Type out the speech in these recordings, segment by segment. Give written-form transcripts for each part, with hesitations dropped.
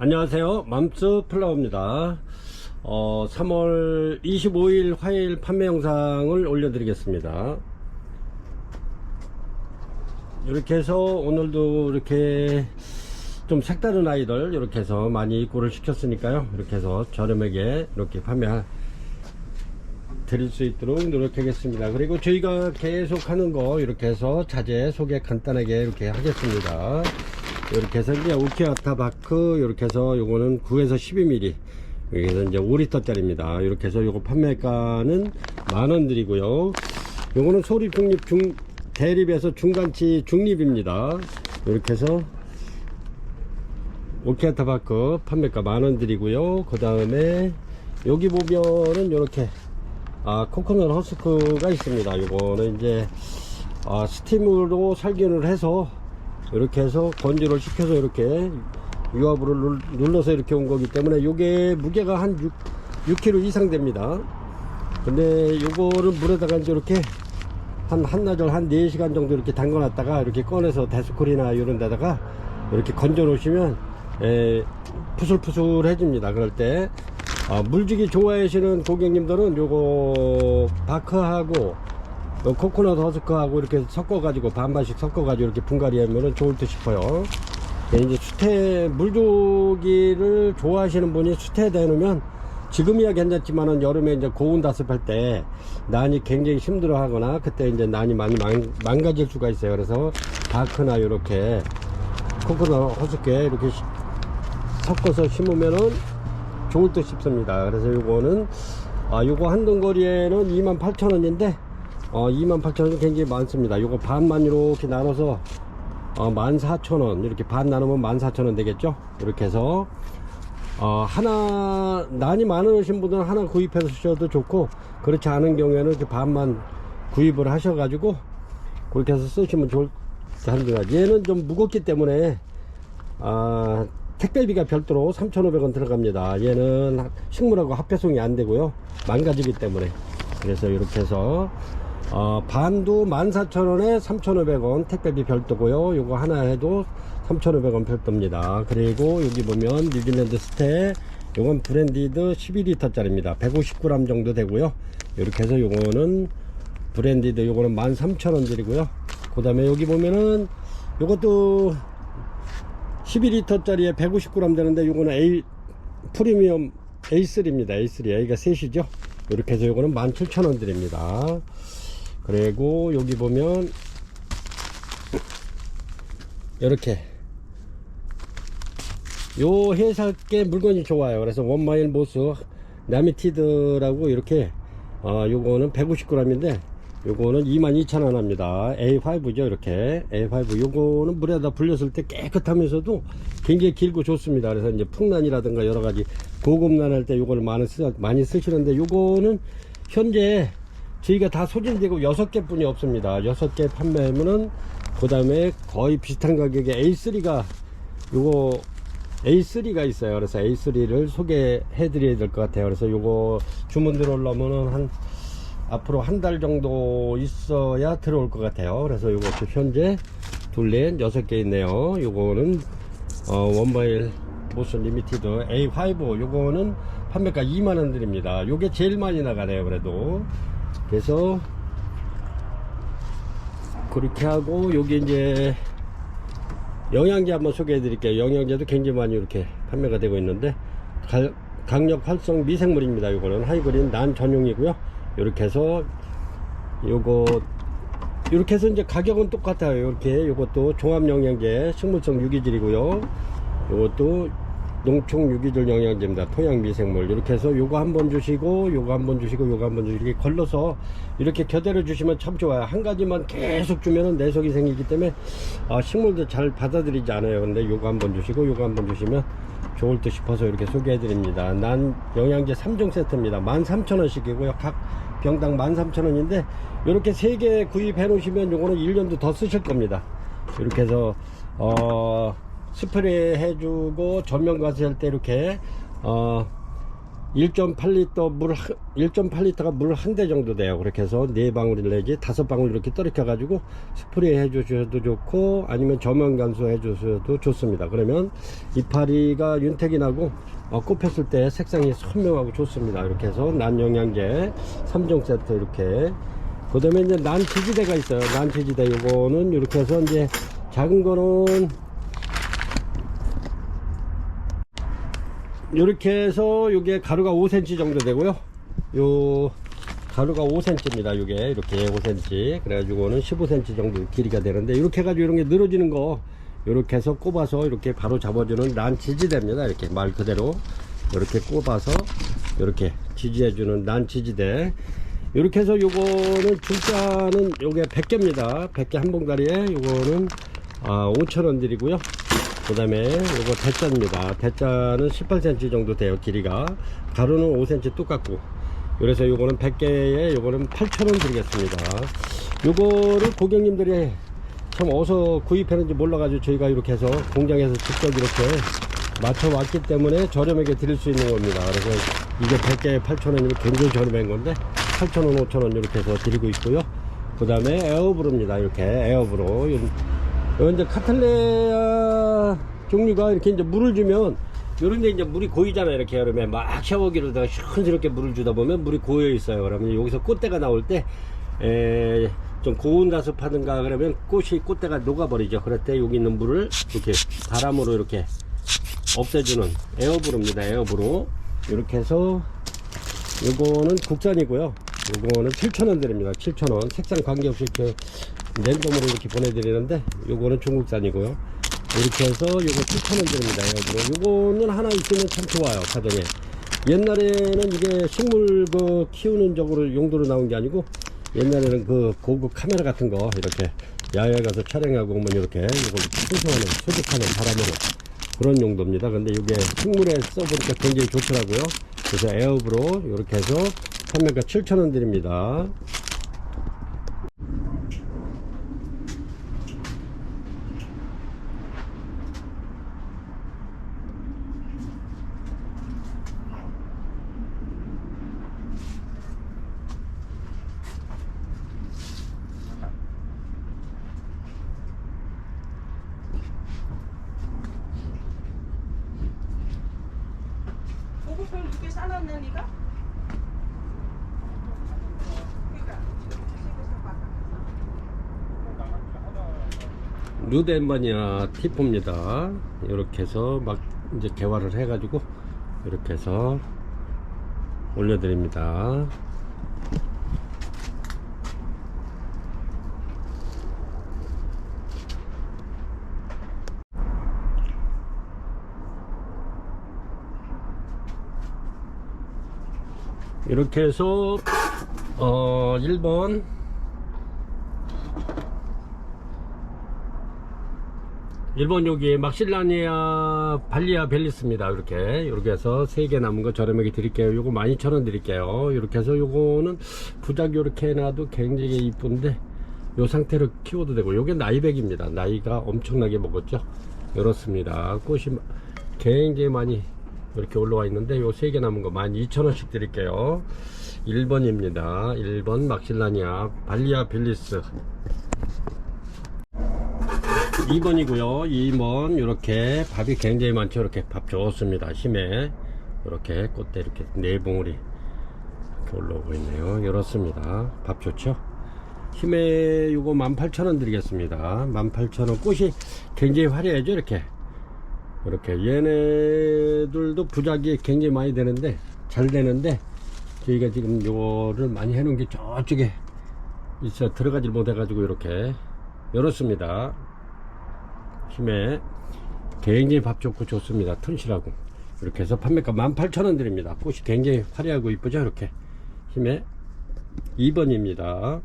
안녕하세요, 맘스 플라워입니다. 3월 25일 화요일 판매 영상을 올려드리겠습니다. 이렇게 해서 오늘도 이렇게 좀 색다른 아이들 이렇게 해서 많이 입고를 시켰으니까요, 이렇게 해서 저렴하게 이렇게 판매 드릴 수 있도록 노력하겠습니다. 그리고 저희가 계속 하는 거 이렇게 해서 자재 소개 간단하게 이렇게 하겠습니다. 이렇게 해서 이제 우키아타바크 이렇게 해서 요거는 9에서 12mm, 여기서 이제 5리터 짜리입니다. 이렇게 해서 요거 판매가는 만원 드리고요. 요거는 소립 중립 대립에서 중간치 중립입니다. 이렇게 해서 우키아타바크 판매가 만원 드리고요. 그 다음에 여기 보면은 요렇게 코코넛 허스크가 있습니다. 요거는 이제 스팀으로 살균을 해서 이렇게 해서 건조를 시켜서 이렇게 유압으로 눌러서 이렇게 온 거기 때문에 요게 무게가 한 6kg 이상 됩니다. 근데 요거를 물에다가 이제 이렇게 한나절 한 4시간 정도 이렇게 담궈 놨다가 이렇게 꺼내서 데스콜이나 이런 데다가 이렇게 건져 놓으시면 푸슬푸슬 해집니다. 그럴 때 물주기 좋아하시는 고객님들은 요거 바크하고 코코넛 허스크하고 이렇게 섞어 가지고 반반씩 섞어 가지고 이렇게 분갈이 하면은 좋을 듯 싶어요. 이제 물주기를 좋아하시는 분이 수태에다 해놓으면 지금이야 괜찮지만은 여름에 이제 고온 다습할 때 난이 굉장히 힘들어 하거나 그때 이제 난이 많이 망가질 수가 있어요. 그래서 바크나 이렇게 코코넛 허스크에 이렇게 섞어서 심으면은 좋을 듯 싶습니다. 그래서 요거는 요거 한 덩거리에는 28,000원인데 28,000원이 굉장히 많습니다. 요거 반만 이렇게 나눠서 14,000원, 이렇게 반 나누면 14,000원 되겠죠. 이렇게 해서 하나 난이 많으신 분들은 하나 구입해서 쓰셔도 좋고, 그렇지 않은 경우에는 이렇게 반만 구입을 하셔가지고 그렇게 해서 쓰시면 좋을 듯 합니다. 얘는 좀 무겁기 때문에 택배비가 별도로 3,500원 들어갑니다. 얘는 식물하고 합배송이 안 되고요, 망가지기 때문에. 그래서 이렇게 해서 반도 14,000원에 3,500원 택배비 별도고요. 요거 하나 해도 3,500원 별도입니다. 그리고 여기 보면 뉴질랜드 스테, 요건 브랜디드 12리터 짜리입니다. 150g 정도 되고요. 이렇게 해서 요거는 브랜디드, 요거는 13,000원 드리고요. 그 다음에 여기 보면은 요것도 12리터 짜리에 150g 되는데 요거는 프리미엄 A3입니다. A3, A가 셋이죠. 이렇게 해서 요거는 17,000원 드립니다. 그리고 여기 보면 이렇게 요 회사께 물건이 좋아요. 그래서 원마일 모스 나미티드라고 이렇게 요거는 150g인데 요거는 22,000원 합니다. A5죠. 이렇게 A5, 요거는 물에다 불렸을 때 깨끗하면서도 굉장히 길고 좋습니다. 그래서 이제 풍란이라든가 여러가지 고급난 할 때 요거를 많이 쓰시는데, 요거는 현재 저희가 다 소진되고 6개 뿐이 없습니다. 6개 판매하면은 그 다음에 거의 비슷한 가격에 A3가 있어요. 그래서 A3를 소개해 드려야 될 것 같아요. 그래서 요거 주문 들어오려면은 앞으로 한 달 정도 있어야 들어올 것 같아요. 그래서 요것도 현재 둘레 6개 있네요. 요거는 원마일 모스 리미티드 A5, 요거는 판매가 2만원 드립니다. 요게 제일 많이 나가네요. 그래도 그래서 그렇게 하고, 여기 이제 영양제 한번 소개해 드릴게요. 영양제도 굉장히 많이 이렇게 판매가 되고 있는데, 강력 활성 미생물입니다. 요거는 하이그린 난 전용이고요. 이렇게 해서 이렇게 해서 이제 가격은 똑같아요. 이렇게 요것도 종합 영양제 식물성 유기질이고요. 요것도 농축 유기질 영양제입니다. 토양 미생물. 이렇게 해서 요거 한번 주시고 요거 한번 주시고 요거 한번 주시고 이렇게 걸러서 이렇게 교대로 주시면 참 좋아요. 한 가지만 계속 주면은 내속이 생기기 때문에 식물도 잘 받아들이지 않아요. 근데 요거 한번 주시고 요거 한번 주시면 좋을 듯 싶어서 이렇게 소개해 드립니다. 난 영양제 3종 세트입니다. 13,000원씩이고요 각 병당 13,000원인데 이렇게 3개 구입해 놓으시면 요거는 1년도 더 쓰실 겁니다. 이렇게 해서 스프레이 해주고 전면 과수할 때 이렇게 1.8리터 1.8리터가 물 한 대 정도 돼요. 그렇게 해서 4방울 내지 5방울 이렇게 떨어져 가지고 스프레이 해 주셔도 좋고, 아니면 저면 감소 해 주셔도 좋습니다. 그러면 이파리가 윤택이 나고 꽃 폈을 때 색상이 선명하고 좋습니다. 이렇게 해서 난영양제 3종 세트 이렇게. 그 다음에 이제 난치지대가 있어요. 난치지대 요거는 이렇게 해서 이제 작은 거는 이렇게 해서 요게 가루가 5cm 정도 되고요. 요 가루가 5cm입니다. 요게 이렇게 5cm. 그래가지고는 15cm 정도 길이가 되는데, 이렇게 해가지고 이런 게 늘어지는 거 이렇게 해서 꼽아서 이렇게 바로 잡아주는 난치지대입니다. 이렇게 말 그대로 이렇게 꼽아서 이렇게 지지해주는 난치지대. 이렇게 해서 요거는 중가는 요게 100개입니다. 100개 한 봉다리에 요거는 5,000원 드리고요. 그 다음에 요거 대짜입니다. 대짜는 18cm 정도 돼요. 길이가. 가루는 5cm 똑같고. 그래서 요거는 100개에 요거는 8,000원 드리겠습니다. 요거를 고객님들이 참 어디서 구입했는지 몰라가지고 저희가 이렇게 해서 공장에서 직접 이렇게 맞춰왔기 때문에 저렴하게 드릴 수 있는 겁니다. 그래서 이게 100개에 8,000원이면 굉장히 저렴한 건데 8,000원 5,000원 이렇게 해서 드리고 있고요. 그 다음에 에어브루입니다. 이렇게 에어브루. 요 이제 카틀레아 종류가 이렇게 이제 물을 주면 요런데 이제 물이 고이잖아요. 이렇게 여름에 막 샤워기로다가 시원스럽게 물을 주다 보면 물이 고여 있어요. 그러면 여기서 꽃대가 나올 때 좀 고운 가습하든가 그러면 꽃대가 녹아버리죠. 그럴 때 여기 있는 물을 이렇게 바람으로 이렇게 없애주는 에어브루입니다. 에어브루. 이렇게 해서 요거는 국산이고요. 요거는 7,000원 드립니다. 7,000원. 색상 관계없이 이렇게 랜덤으로 이렇게 보내드리는데, 요거는 중국산이고요. 이렇게 해서 요거 7,000원 드립니다. 요거는 하나 있으면 참 좋아요. 가정에. 옛날에는 이게 식물 키우는 적으로 용도로 나온 게 아니고, 옛날에는 고급 카메라 같은 거 이렇게 야외 가서 촬영하고 오면 이렇게 이걸 수소하는 수집하는 바람으로 그런 용도입니다. 근데 이게 식물에 써보니까 굉장히 좋더라고요. 그래서 에어브로 이렇게 해서 판매가 7,000원 드립니다. 보급형 이렇게 싸놨네 니가? 루덴바니아 티포입니다. 이렇게 해서 막 이제 개화를 해가지고 이렇게 해서 올려드립니다. 이렇게 해서 1번 여기 막실라니아 발리아 벨리스입니다. 이렇게 해서 3개 남은 거 저렴하게 드릴게요. 요거 12,000원 드릴게요. 이렇게 해서 요거는 부작 이렇게 해놔도 굉장히 이쁜데 요 상태로 키워도 되고, 요게 나이백입니다. 나이가 엄청나게 먹었죠. 이렇습니다. 꽃이 굉장히 많이 이렇게 올라와 있는데 요 3개 남은 거 12,000원씩 드릴게요. 1번입니다. 1번 막실라니아 발리아 벨리스. 2번이고요. 2번 이렇게 밥이 굉장히 많죠. 이렇게 밥 좋습니다. 심해 이렇게 꽃대 이렇게 4봉우리 이렇게 올라오고 있네요. 이렇습니다. 밥 좋죠. 힘에 요거 18,000원 드리겠습니다. 18,000원. 꽃이 굉장히 화려하죠. 이렇게 얘네들도 부작이 굉장히 많이 되는데 잘 되는데, 저희가 지금 요거를 많이 해놓은 게 저쪽에 있어 들어가지 못해 가지고 이렇습니다. 힘에 굉장히 밥 좋고 좋습니다. 튼실하고. 이렇게 해서 판매가 18,000원 드립니다. 꽃이 굉장히 화려하고 이쁘죠. 이렇게 힘에. 2번입니다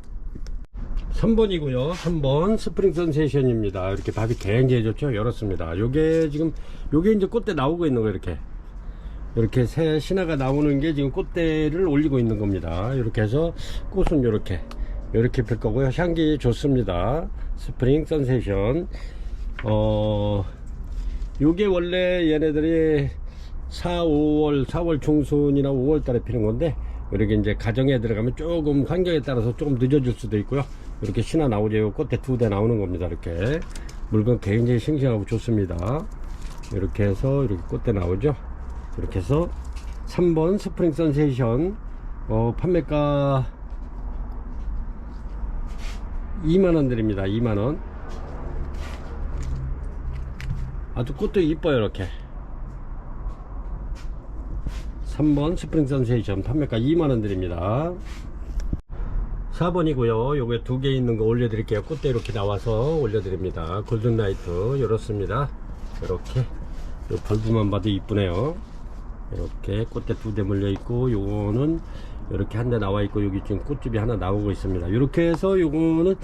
3번이고요 3번 스프링 선세이션입니다. 이렇게 밥이 굉장히 좋죠. 이렇습니다. 요게 이제 꽃대 나오고 있는 거. 이렇게 새 신화가 나오는 게 지금 꽃대를 올리고 있는 겁니다. 이렇게 해서 꽃은 이렇게 필 거고요. 향기 좋습니다. 스프링 선세이션. 요게 원래 얘네들이 4월 중순이나 5월 달에 피는 건데, 이렇게 이제 가정에 들어가면 조금 환경에 따라서 조금 늦어질 수도 있고요. 이렇게 신화 나오죠. 요 꽃대 2대 나오는 겁니다. 이렇게 물건 굉장히 싱싱하고 좋습니다. 이렇게 해서 이렇게 꽃대 나오죠. 이렇게 해서 3번 스프링 선세이션 판매가 2만원 드립니다. 2만원. 아주 꽃도 이뻐요. 이렇게 3번 스프링 선세이션 판매가 2만원 드립니다. 4번이고요 요게 2개 있는 거 올려드릴게요. 꽃대 이렇게 나와서 올려드립니다. 골든라이트 이렇습니다. 이렇게 요 벌브만 봐도 이쁘네요. 이렇게 꽃대 2대 물려있고, 요거는 이렇게 한 대 나와있고, 여기 지금 꽃집이 하나 나오고 있습니다. 이렇게 해서 요거는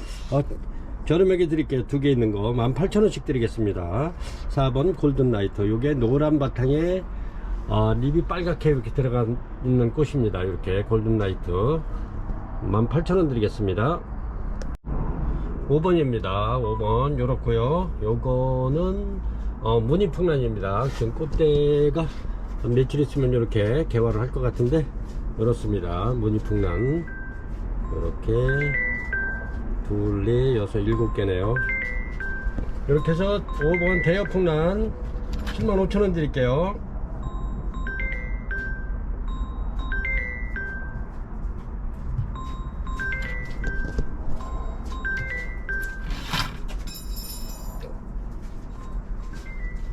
저렴하게 드릴게요. 2개 있는 거 18,000원씩 드리겠습니다. 4번 골든라이트, 요게 노란 바탕에 립이 빨갛게 이렇게 들어가 있는 꽃입니다. 이렇게 골든라이트 18,000원 드리겠습니다. 5번입니다. 5번 요렇고요. 요거는 무늬풍란입니다. 지금 꽃대가 며칠 있으면 이렇게 개화를 할 것 같은데, 이렇습니다. 무늬풍란 이렇게 2, 4, 6, 7개네요 이렇게 해서 5번 대여풍란 75,000원 드릴게요.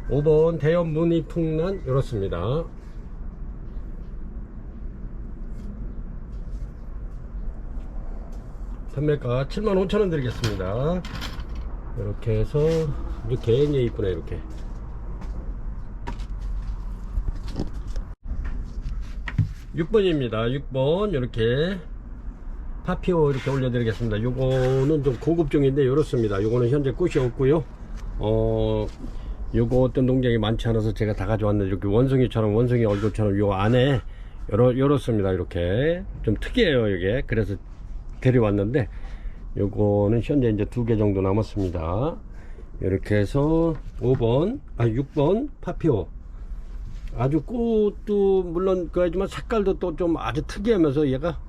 5번 대여 무늬풍란 이렇습니다. 판매가 75,000원 드리겠습니다. 이렇게 해서 이렇게 굉장히 이쁘네. 이렇게 6번입니다. 6번 이렇게 파피오 이렇게 올려드리겠습니다. 요거는 좀 고급종인데 이렇습니다. 요거는 현재 꽃이 없고요. 요거 어떤 농장이 많지 않아서 제가 다 가져왔는데, 이렇게 원숭이처럼, 원숭이 얼굴처럼 요 안에 요렇습니다. 이렇게 좀 특이해요 이게. 그래서 데려왔는데, 요거는 현재 이제 2개 정도 남았습니다. 이렇게 해서 6번 파피오, 아주 꽃도 물론 그하지만 색깔도 또 좀 아주 특이하면서 얘가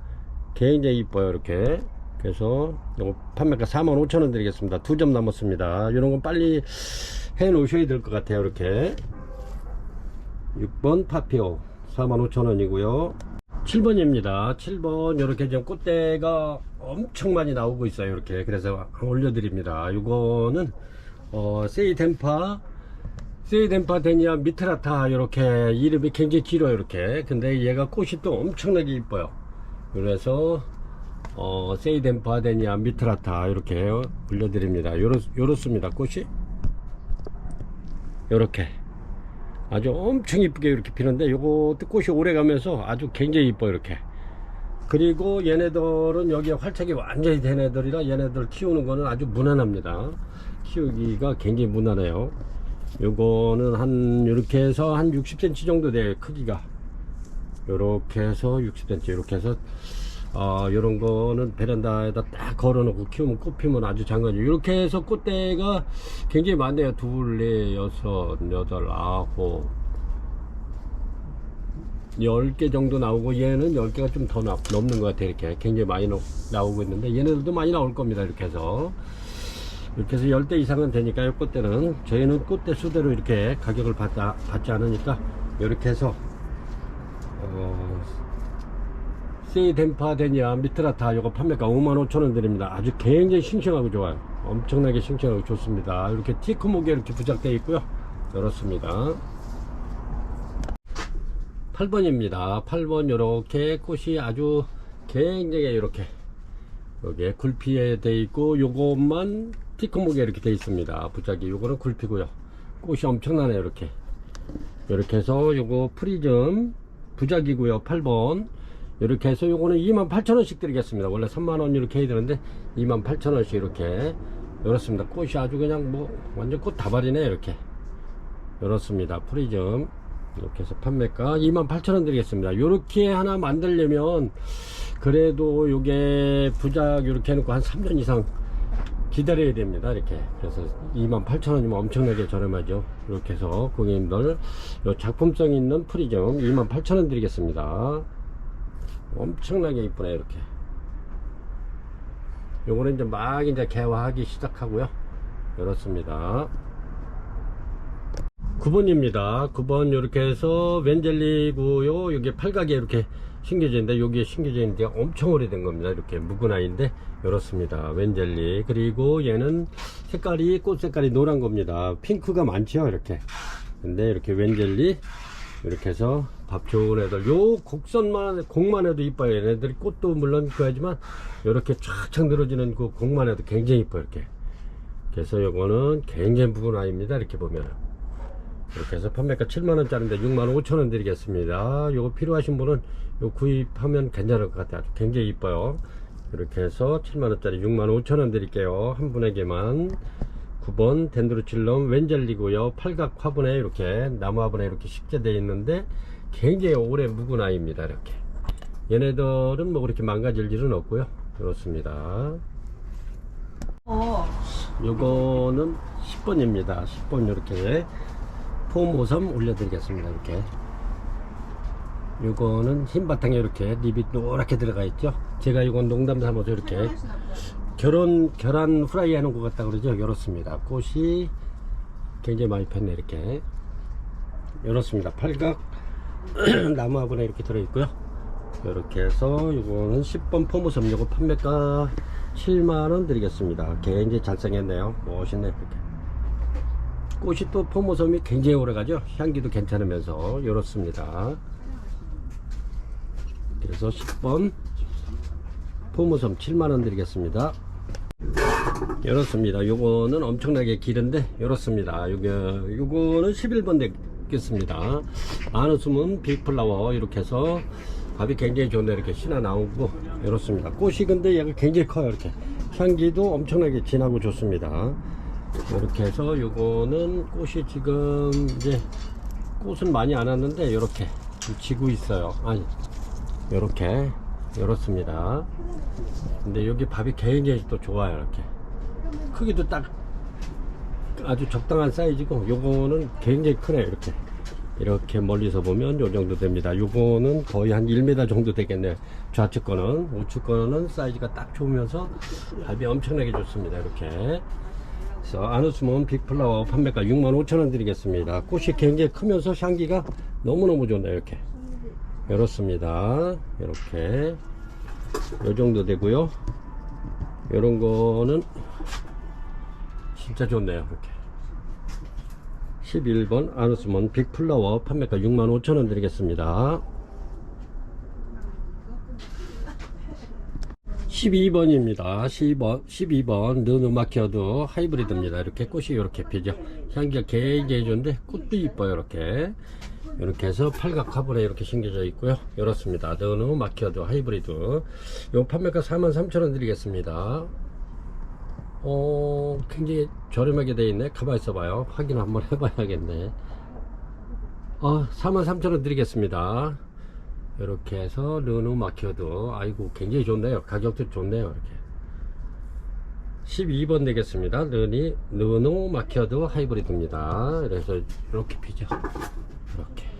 굉장히 이뻐요. 이렇게. 그래서 요거 판매가 45,000원 드리겠습니다. 2점 남았습니다. 이런 건 빨리 해 놓으셔야 될 것 같아요. 이렇게 6번 파피오 45,000원이고요 7번입니다 7번 이렇게 지금 꽃대가 엄청 많이 나오고 있어요. 이렇게. 그래서 올려드립니다. 이거는 세이덴파 데니아 미트라타, 이렇게 이름이 굉장히 길어요. 이렇게. 근데 얘가 꽃이 또 엄청나게 이뻐요. 그래서 세이덴파 데니아 미트라타 이렇게 올려드립니다. 요렇습니다. 꽃이 요렇게 아주 엄청 이쁘게 이렇게 피는데, 요것도 꽃이 오래 가면서 아주 굉장히 이뻐. 이렇게. 그리고 얘네들은 여기에 활착이 완전히 된 애들이라 얘네들 키우는 거는 아주 무난합니다. 키우기가 굉장히 무난해요. 요거는 이렇게 해서 한 60cm 정도 돼요. 크기가 요렇게 해서 60cm. 이렇게 해서 요런 거는 베란다에다 딱 걸어 놓고 키우면 꽃 피면 아주 장관이에요. 이렇게 해서 꽃대가 굉장히 많네요. 2, 4, 6, 8, 9, 10개 정도 나오고, 얘는 10개가 좀 더 넘는 것 같아요. 이렇게 굉장히 많이 나오고 있는데, 얘네들도 많이 나올 겁니다. 이렇게 해서 10대 이상은 되니까요. 꽃대는 저희는 꽃대 수대로 이렇게 가격을 받지 않으니까, 이렇게 해서 세이덴파 데니아 미트라타 요거 판매가 55,000원 드립니다. 아주 굉장히 싱싱하고 좋아요. 엄청나게 싱싱하고 좋습니다. 이렇게 티크목에 이렇게 부착되어 있고요. 이렇습니다. 8번입니다 8번 이렇게 꽃이 아주 굉장히 이렇게 여기에 굴피에 되어 있고, 요것만 티크목에 이렇게 되어 있습니다. 부착이. 요거는 굴피고요. 꽃이 엄청나네요. 이렇게 해서 요거 프리즘 부작이고요. 8번 이렇게 해서 요거는 28,000원씩 드리겠습니다. 원래 3만원 이렇게 해야 되는데 28,000원씩 이렇게. 이렇습니다. 꽃이 아주 그냥 뭐 완전 꽃 다발이네. 이렇게 이렇습니다. 프리즘 이렇게 해서 판매가 28,000원 드리겠습니다. 요렇게 하나 만들려면 그래도 요게 부작 이렇게 해놓고 한 3년 이상 기다려야 됩니다. 이렇게. 그래서 28,000원이면 엄청나게 저렴하죠. 이렇게 해서 고객님들 요 작품성 있는 프리즘 28,000원 드리겠습니다. 엄청나게 이쁘네. 이렇게 요거는 이제 막 이제 개화하기 시작하고요. 이렇습니다. 9번입니다. 9번 이렇게 해서 웬젤리고요. 여기 팔각에 이렇게 심겨져 있는데, 여기에 심겨져 있는데 엄청 오래된 겁니다. 이렇게 묵은 아이인데 이렇습니다. 웬젤리. 그리고 얘는 색깔이 꽃 색깔이 노란 겁니다. 핑크가 많죠. 이렇게. 근데 이렇게 웬젤리 이렇게 해서 밥 좋은 애들, 요 곡만 해도 이뻐요. 얘네들이 꽃도 물론 그하지만 이렇게 쫙쫙 늘어지는 그 곡만 해도 굉장히 이뻐요. 이렇게. 그래서 요거는 굉장히 묵은 아이입니다. 이렇게 보면 이렇게 해서 판매가 7만원짜리인데 65,000원 드리겠습니다. 요거 필요하신 분은 요 구입하면 괜찮을 것 같아요. 굉장히 이뻐요. 이렇게 해서 7만원짜리 65,000원 드릴게요. 한 분에게만. 9번 덴드로칠럼 웬젤리고요. 팔각 화분에 이렇게 나무 화분에 이렇게 식재되어 있는데 굉장히 오래 묵은 아이입니다. 이렇게. 얘네들은 뭐 그렇게 망가질 일은 없고요. 그렇습니다. 요거는 10번입니다. 10번 이렇게 폼 53 올려드리겠습니다. 이렇게. 요거는 흰 바탕에 이렇게 립이 노랗게 들어가 있죠. 제가 이건 농담 삼아서 이렇게 계란 후라이 하는 것 같다 그러죠. 이렇습니다. 꽃이 굉장히 많이 폈네. 이렇게 이렇습니다. 팔각 나무 화분에 이렇게 들어있고요. 이렇게 해서 이거는 10번 포무섬, 요거 판매가 7만원 드리겠습니다. 굉장히 잘생겼네요. 멋있네. 이렇게 꽃이 또 포무섬이 굉장히 오래가죠. 향기도 괜찮으면서 이렇습니다. 그래서 10번 포무섬 7만원 드리겠습니다. 이렇습니다. 요거는 엄청나게 길은데 이렇습니다. 요거는 11번 되겠습니다. 안에 숨은 빅플라워. 이렇게 해서 밥이 굉장히 좋네. 이렇게 신화 나오고 이렇습니다. 꽃이 근데 얘가 굉장히 커요. 이렇게 향기도 엄청나게 진하고 좋습니다. 이렇게 해서 요거는 꽃이 지금 이제 꽃은 많이 안 왔는데 이렇게 지고 있어요. 아니 이렇게 이렇습니다. 근데 여기 밥이 굉장히 또 좋아요. 이렇게 크기도 딱 아주 적당한 사이즈고, 요거는 굉장히 크네요. 이렇게 멀리서 보면 요 정도 됩니다. 요거는 거의 한 1m 정도 되겠네요. 좌측 거는. 우측 거는 사이즈가 딱 좋으면서 밥이 엄청나게 좋습니다. 이렇게. 그래서 안우스몬 빅플라워 판매가 65,000원 드리겠습니다. 꽃이 굉장히 크면서 향기가 너무너무 좋네요. 이렇게. 이렇습니다. 이렇게 요 정도 되고요. 요런 거는 진짜 좋네요. 이렇게 11번 아누스몬 빅플라워 판매가 65,000원 드리겠습니다. 12번입니다. 12번 느누마키어드 하이브리드입니다. 이렇게 꽃이 이렇게 피죠. 향기가 굉장히 좋은데 꽃도 이뻐요. 이렇게 해서 팔각 화분에 이렇게 심겨져 있고요. 이렇습니다. 느누마키어드 하이브리드. 요 판매가 43,000원 드리겠습니다. 굉장히 저렴하게 되어 있네. 가만히 있어봐요. 확인 한번 해봐야겠네. 43,000원 드리겠습니다. 이렇게 해서 느누마키어드. 아이고 굉장히 좋네요. 가격도 좋네요. 이렇게 12번 되겠습니다. 느누마키어드 하이브리드입니다. 그래서 이렇게 피죠. 이렇게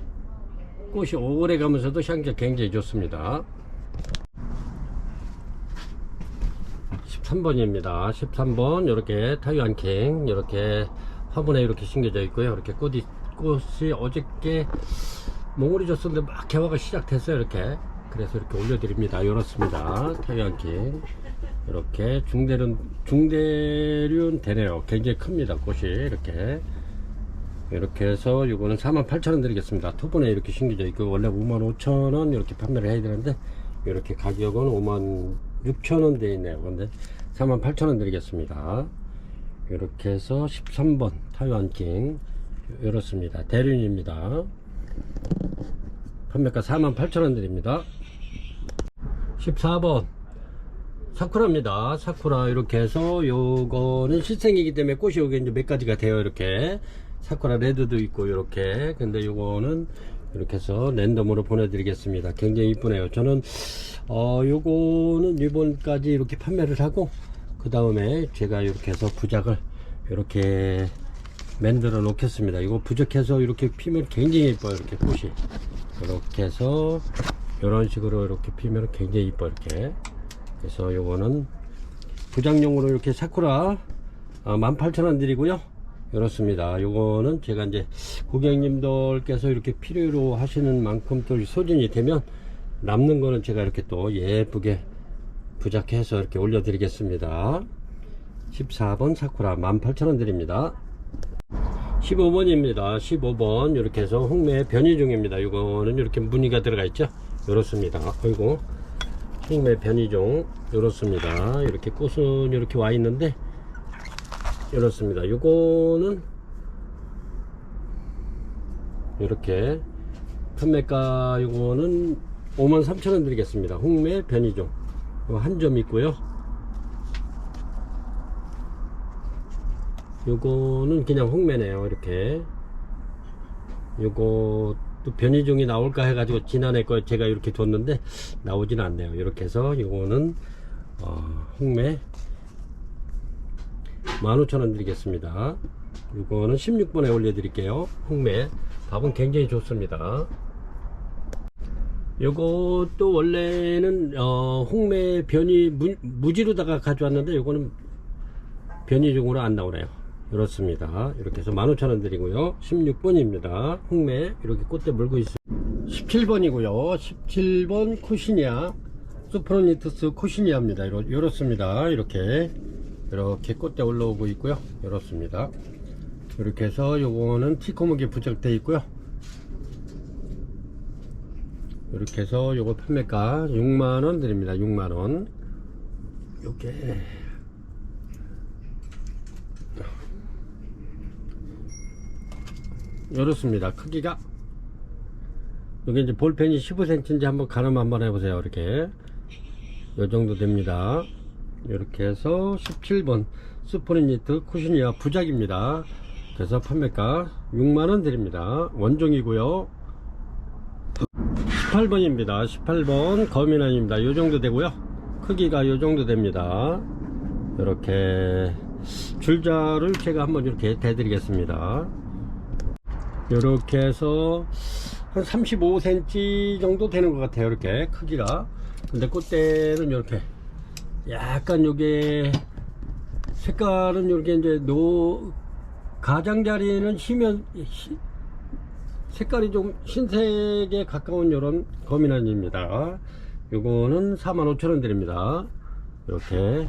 꽃이 오래 가면서도 향기가 굉장히 좋습니다. 13번입니다. 13번 이렇게 타이완킹 이렇게 화분에 이렇게 심겨져 있고요. 이렇게 꽃이 어저께 몽골이 졌었는데 막 개화가 시작됐어요. 이렇게. 그래서 이렇게 올려드립니다. 이렇습니다. 타이완킹 이렇게 중대륜 되네요. 굉장히 큽니다. 꽃이 이렇게 해서 이거는 48,000원 드리겠습니다. 투분에 이렇게 심겨져 있고 원래 55,000원 이렇게 판매를 해야 되는데 이렇게 가격은 56,000원 되어 있네요. 근데 48,000원 드리겠습니다. 이렇게 해서 13번 타이완킹 이렇습니다. 대륜입니다. 판매가 48,000원 드립니다. 14번 사쿠라입니다. 사쿠라 이렇게 해서 요거는 실생이기 때문에 꽃이 여기 이제 몇 가지가 돼요. 이렇게 사쿠라 레드도 있고 이렇게. 근데 요거는 이렇게 해서 랜덤으로 보내드리겠습니다. 굉장히 이쁘네요. 저는 요거는 이번까지 이렇게 판매를 하고 그 다음에 제가 이렇게 해서 부작을 이렇게 만들어 놓겠습니다. 이거 부적해서 이렇게 피면 굉장히 예뻐요. 이렇게 꽃이 이렇게 해서 이런 식으로 이렇게 피면 굉장히 이뻐. 이렇게 그래서 요거는 부작용으로 이렇게 사쿠라 18,000원 드리고요. 이렇습니다. 요거는 제가 이제 고객님들께서 이렇게 필요로 하시는 만큼 또 소진이 되면 남는 거는 제가 이렇게 또 예쁘게 부작해서 이렇게 올려드리겠습니다. 14번 사쿠라 18,000원 드립니다. 15번입니다. 15번 이렇게 해서 홍매 변이 중입니다. 이거는 이렇게 무늬가 들어가 있죠. 이렇습니다. 그리고 홍매 변이종 이렇습니다. 이렇게 꽃은 이렇게 와 있는데 이렇습니다. 요거는 이렇게 판매가 요거는 53,000원 드리겠습니다. 홍매 변이종 한 점 있고요. 요거는 그냥 홍매네요. 이렇게 요거 또 변이종이 나올까 해가지고 지난해 거 제가 이렇게 뒀는데 나오진 않네요. 이렇게 해서 요거는 홍매 15,000원 드리겠습니다. 요거는 16번에 올려 드릴게요. 홍매 밥은 굉장히 좋습니다. 요것도 원래는 홍매 변이 무지로다가 가져왔는데 요거는 변이종으로 안 나오네요. 이렇습니다. 이렇게 해서 15,000원 드리고요. 16번입니다. 홍매 이렇게 꽃대 물고 있어요. 17번이고요. 17번 코시니아 소프로니투스 코시니아입니다. 이렇습니다. 이렇게 꽃대 올라오고 있고요. 이렇습니다. 이렇게 해서 요거는 티코목이 부착되어 있고요. 이렇게 해서 요거 판매가 6만원 드립니다. 6만원. 요게 이렇습니다. 크기가 여기 이제 볼펜이 15cm인지 한번 가늠 한번 해보세요. 이렇게 요 정도 됩니다. 이렇게 해서 17번 스프린니트 쿠시니아 부작입니다. 그래서 판매가 6만원 드립니다. 원종이고요. 18번입니다. 18번 거미난입니다. 요 정도 되고요. 크기가 요 정도 됩니다. 이렇게 줄자를 제가 한번 이렇게 대드리겠습니다. 이렇게 해서 한 35cm 정도 되는 것 같아요. 이렇게 크기가. 근데 꽃대는 이렇게 약간 요게 색깔은 이렇게 이제 가장자리는 색깔이 좀 흰색에 가까운 요런 거미난입니다. 요거는 45,000원 드립니다. 이렇게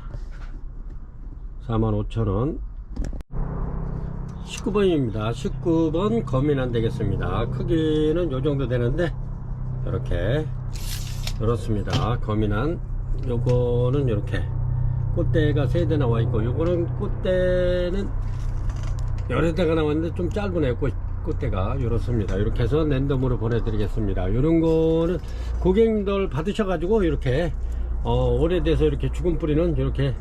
45,000원. 19번입니다. 19번 거미난 되겠습니다. 크기는 요 정도 되는데 이렇게 이렇습니다. 거미난 요거는 이렇게 꽃대가 3대 나와 있고 요거는 꽃대는 여러 대가 나왔는데 좀 짧으네요. 꽃대가 이렇습니다. 이렇게 해서 랜덤으로 보내드리겠습니다. 이런 거는 고객님들 받으셔가지고 이렇게 오래돼서 이렇게 죽은 뿌리는 이렇게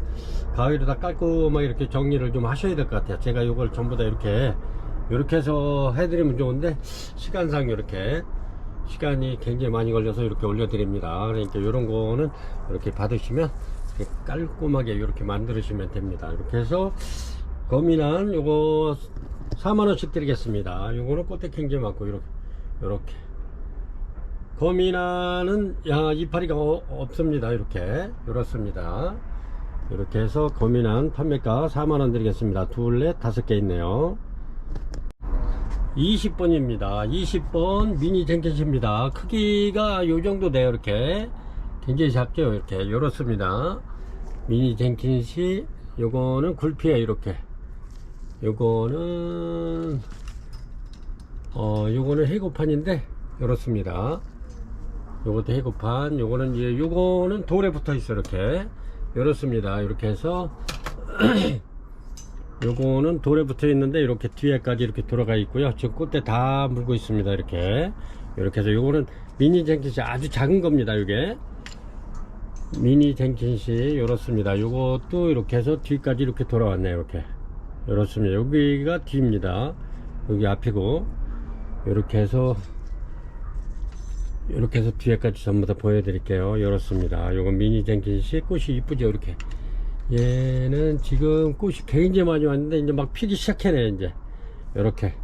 가위로다 깔끔하게 이렇게 정리를 좀 하셔야 될 것 같아요. 제가 이걸 전부 다 이렇게 해서 해드리면 좋은데 시간상 이렇게 시간이 굉장히 많이 걸려서 이렇게 올려드립니다. 그러니까 이런 거는 이렇게 받으시면 이렇게 깔끔하게 이렇게 만드시면 됩니다. 이렇게 해서 거미난 요거 4만원씩 드리겠습니다. 요거는 꽃대 굉장히 많고 이렇게 거미난은 이파리가 없습니다. 이렇습니다. 이렇게 해서 거미난 판매가 4만원 드리겠습니다. 둘레 5개 있네요. 20번입니다. 20번 미니 쟁켓입니다. 크기가 요 정도 돼요. 이렇게 굉장히 작죠. 이렇습니다. 미니 쟁켓이 요거는 굴피에 이렇게 요거는 해고판인데 이렇습니다. 요것도 해고판. 요거는 돌에 붙어 있어. 이렇습니다. 이렇게 해서 요거는 돌에 붙어 있는데 이렇게 뒤에까지 이렇게 돌아가 있고요. 지금 꽃대 다 물고 있습니다. 이렇게 해서 요거는 미니 쟁킷이 아주 작은 겁니다. 요게 미니 쟁킷이 이렇습니다. 요것도 이렇게 해서 뒤까지 이렇게 돌아왔네요. 이렇습니다. 여기가 뒤입니다. 여기 앞이고 이렇게 해서 뒤에까지 전부 다 보여드릴게요. 이렇습니다. 요건 미니 쟁킷이 꽃이 이쁘죠. 얘는 지금 꽃이 굉장히 많이 왔는데 이제 막 피기 시작해네 이제. 요렇게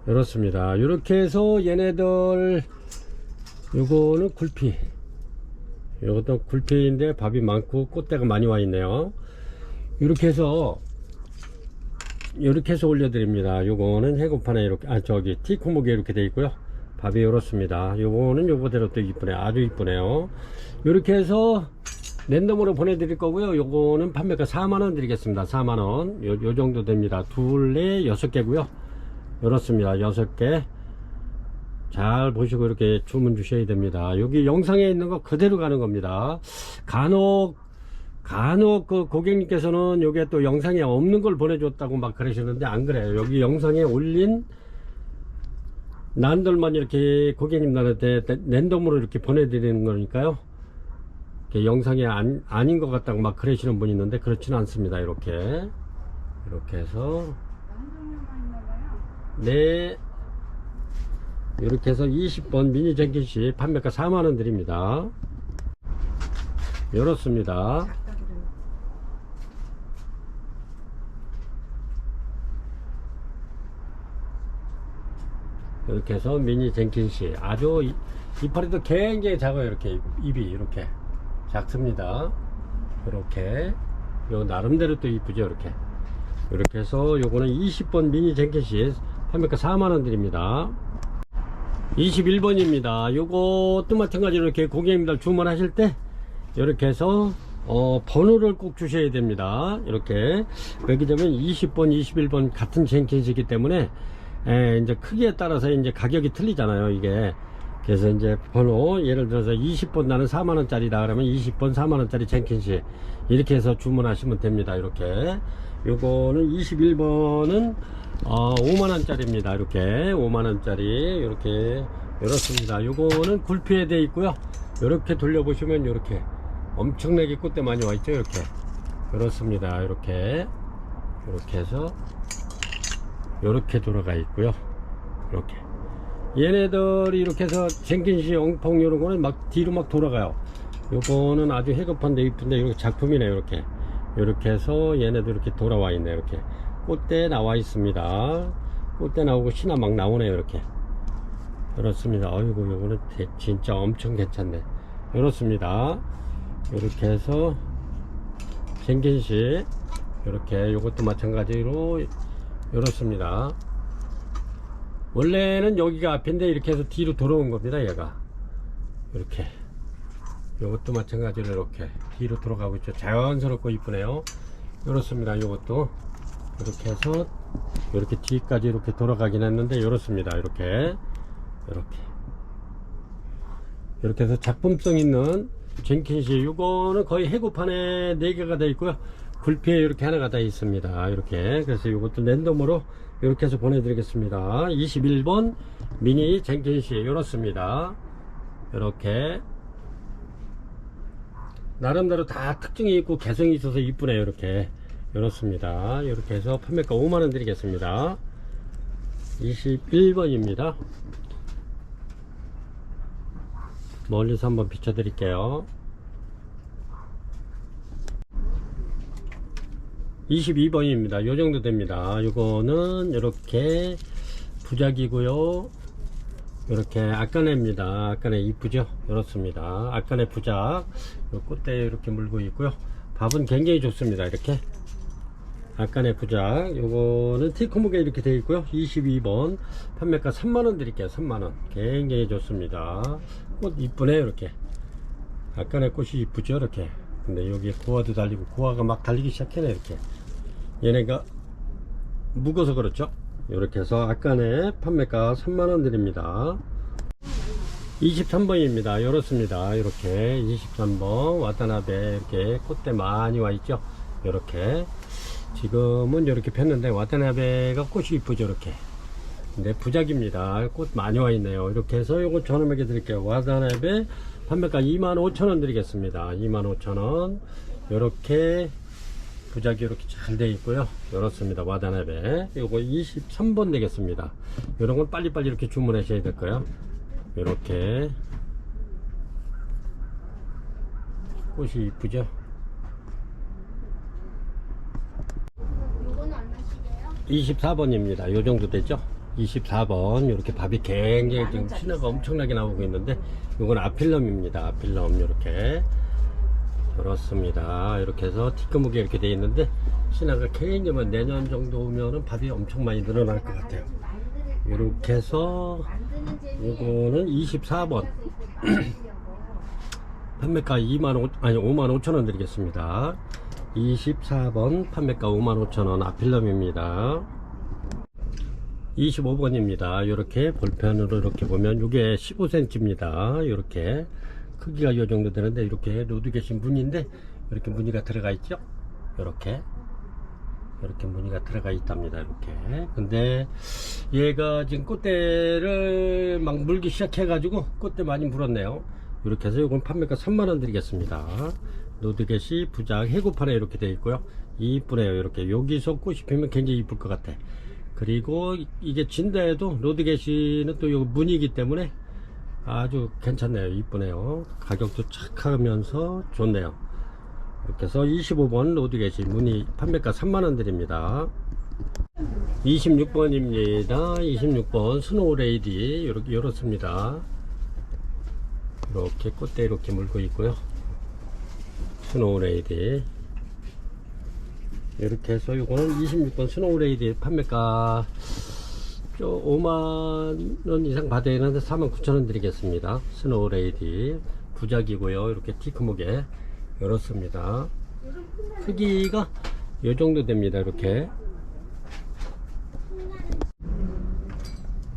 이렇습니다. 이렇게 해서 얘네들 요거는 굴피, 요것도 굴피인데 밥이 많고 꽃대가 많이 와 있네요. 이렇게 해서 올려드립니다. 요거는 해고판에 이렇게 저기 티코목에 이렇게 돼 있고요. 밥이 이렇습니다. 요거는 요거대로 또 이쁘네, 아주 이쁘네요. 이렇게 해서 랜덤으로 보내드릴 거고요. 요거는 판매가 4만원 드리겠습니다. 4만원 요 정도 됩니다. 둘, 넷, 6개고요 이렇습니다. 6개 잘 보시고 이렇게 주문 주셔야 됩니다. 여기 영상에 있는 거 그대로 가는 겁니다. 간혹 그 고객님께서는 요게 또 영상에 없는 걸 보내줬다고 막 그러시는데 안 그래요. 여기 영상에 올린 난들만 이렇게 고객님들한테 랜덤으로 이렇게 보내드리는 거니까요. 영상에 아닌 것 같다고 막 그러시는 분이 있는데 그렇지는 않습니다. 이렇게 해서 네, 이렇게 해서 20번 미니 쟁기씨 판매가 4만원 드립니다. 이렇습니다. 이렇게 해서 미니 쟁킨씨 아주 이파리도 굉장히 작아요. 이렇게 입이 이렇게 작습니다. 이렇게 요 나름대로 또 이쁘죠. 이렇게 해서 요거는 20번 미니 쟁킨씨 판매가 4만원 드립니다. 21번입니다. 요것도 마찬가지로 이렇게 고객님들 주문하실 때 이렇게 해서 번호를 꼭 주셔야 됩니다. 이렇게 왜냐면 20번 21번 같은 쟁킨이기 때문에 이제 크기에 따라서 이제 가격이 틀리잖아요. 이게 그래서 이제 번호 예를 들어서 20번 나는 4만원짜리다 그러면 20번 4만원짜리 쟁킨시 이렇게 해서 주문하시면 됩니다. 이렇게 요거는 21번은 5만원짜리입니다. 이렇게 5만원짜리 이렇게 이렇습니다. 요거는 굴피에 되어 있고요. 이렇게 돌려보시면 이렇게 엄청나게 꽃대 많이 와 있죠. 이렇습니다. 이렇게 해서 이렇게 돌아가 있고요. 이렇게 얘네들이 이렇게 해서 쟁킨시 엉펑 이런 거는 막 뒤로 막 돌아가요. 요거는 아주 해급한데 이쁜데 이렇게 작품이네요. 이렇게 해서 얘네들 이렇게 돌아와 있네. 이렇게 꽃대 나와 있습니다. 꽃대 나오고 신화 막 나오네요. 이렇습니다. 어이구 요거는 진짜 엄청 괜찮네. 이렇습니다. 이렇게 해서 쟁킨시 이렇게 요것도 마찬가지로 이렇습니다. 원래는 여기가 앞인데 이렇게 해서 뒤로 돌아온 겁니다. 얘가 이렇게 요것도 마찬가지로 이렇게 뒤로 돌아가고 있죠. 자연스럽고 이쁘네요. 이렇습니다. 요것도 이렇게 해서 이렇게 뒤까지 이렇게 돌아가긴 했는데 이렇습니다. 이렇게 해서 작품성 있는 쟁킨시 요거는 거의 해고판에 4개가 되어 있고요. 굴피에 이렇게 하나가 다 있습니다. 이렇게 그래서 이것도 랜덤으로 이렇게 해서 보내드리겠습니다. 21번 미니 쟁킨시 이렇습니다. 이렇게 나름대로 다 특징이 있고 개성이 있어서 이쁘네요. 이렇습니다. 이렇게 해서 판매가 5만원 드리겠습니다. 21번입니다. 멀리서 한번 비춰드릴게요. 22번입니다. 요 정도 됩니다. 요거는 이렇게 부작이고요. 이렇게 아까네입니다. 아까네 이쁘죠? 이렇습니다. 아까네 부작. 요 꽃대 이렇게 물고 있고요. 밥은 굉장히 좋습니다. 이렇게 아까네 부작. 요거는 티코목에 이렇게 되어 있고요. 22번 판매가 3만원 드릴게요. 3만원. 굉장히 좋습니다. 꽃 이쁘네. 이렇게 아까네 꽃이 이쁘죠? 근데 여기에 고화도 달리고 고화가 막 달리기 시작해네. 얘네가 묵어서 그렇죠. 이렇게 해서 아까네 판매가 3만원 드립니다. 23번입니다. 이렇습니다. 이렇게 23번 와타나베 이렇게 꽃대 많이 와 있죠. 이렇게 지금은 이렇게 폈는데 와타나베가 꽃이 이쁘죠. 근데 부작입니다. 꽃 많이 와 있네요. 이렇게 해서 요거 저렴하게 드릴게요. 와타나베 판매가 25,000원 드리겠습니다. 25,000원. 이렇게 부작이 이렇게 잘 되어 있고요. 이렇습니다. 와타나베 요거 23번 되겠습니다. 이런 건 빨리빨리 이렇게 주문하셔야 될 거예요. 이렇게 꽃이 이쁘죠. 24번입니다. 요 정도 되죠? 24번. 이렇게 밥이 굉장히 지금 신화가 엄청나게 나오고 있는데, 요건 아필럼입니다. 아필럼. 이렇게. 그렇습니다. 이렇게 해서 티크무게 이렇게 돼 있는데, 신화가 굉장히 내년 정도 오면은 밥이 엄청 많이 늘어날 것 같아요. 이렇게 해서, 요거는 24번. 판매가 55,000원 드리겠습니다. 24번 판매가 55,000원 아필럼입니다. 25번입니다. 이렇게 볼펜으로 이렇게 보면 이게 15cm입니다. 이렇게 크기가 이 정도 되는데, 이렇게 로드게시 무늬인데 이렇게 무늬가 들어가 있죠. 이렇게 무늬가 들어가 있답니다. 이렇게. 근데 얘가 지금 꽃대를 막 물기 시작해 가지고 꽃대 많이 물었네요. 이렇게 해서 이건 판매가 3만원 드리겠습니다. 로드게시 부작 해고판에 이렇게 되어 있고요. 이쁘네요. 이렇게 여기서 꽃이 피면 굉장히 이쁠 것 같아. 그리고 이게 진다해도 로드게시는 또 요 무늬이기 때문에 아주 괜찮네요. 이쁘네요. 가격도 착하면서 좋네요. 이렇게 해서 25번 로드게시 무늬 판매가 3만원 드립니다. 26번입니다. 26번 스노우레이디 이렇게 열었습니다. 이렇게 꽃대 이렇게 물고 있고요. 스노우레이디 이렇게 해서 요거는 26번 스노우레이디 판매가 5만원 이상 받아야 하는데 49,000원 드리겠습니다. 스노우레이디 부작이고요. 이렇게 티크목에 열었습니다. 크기가 요 정도 됩니다. 이렇게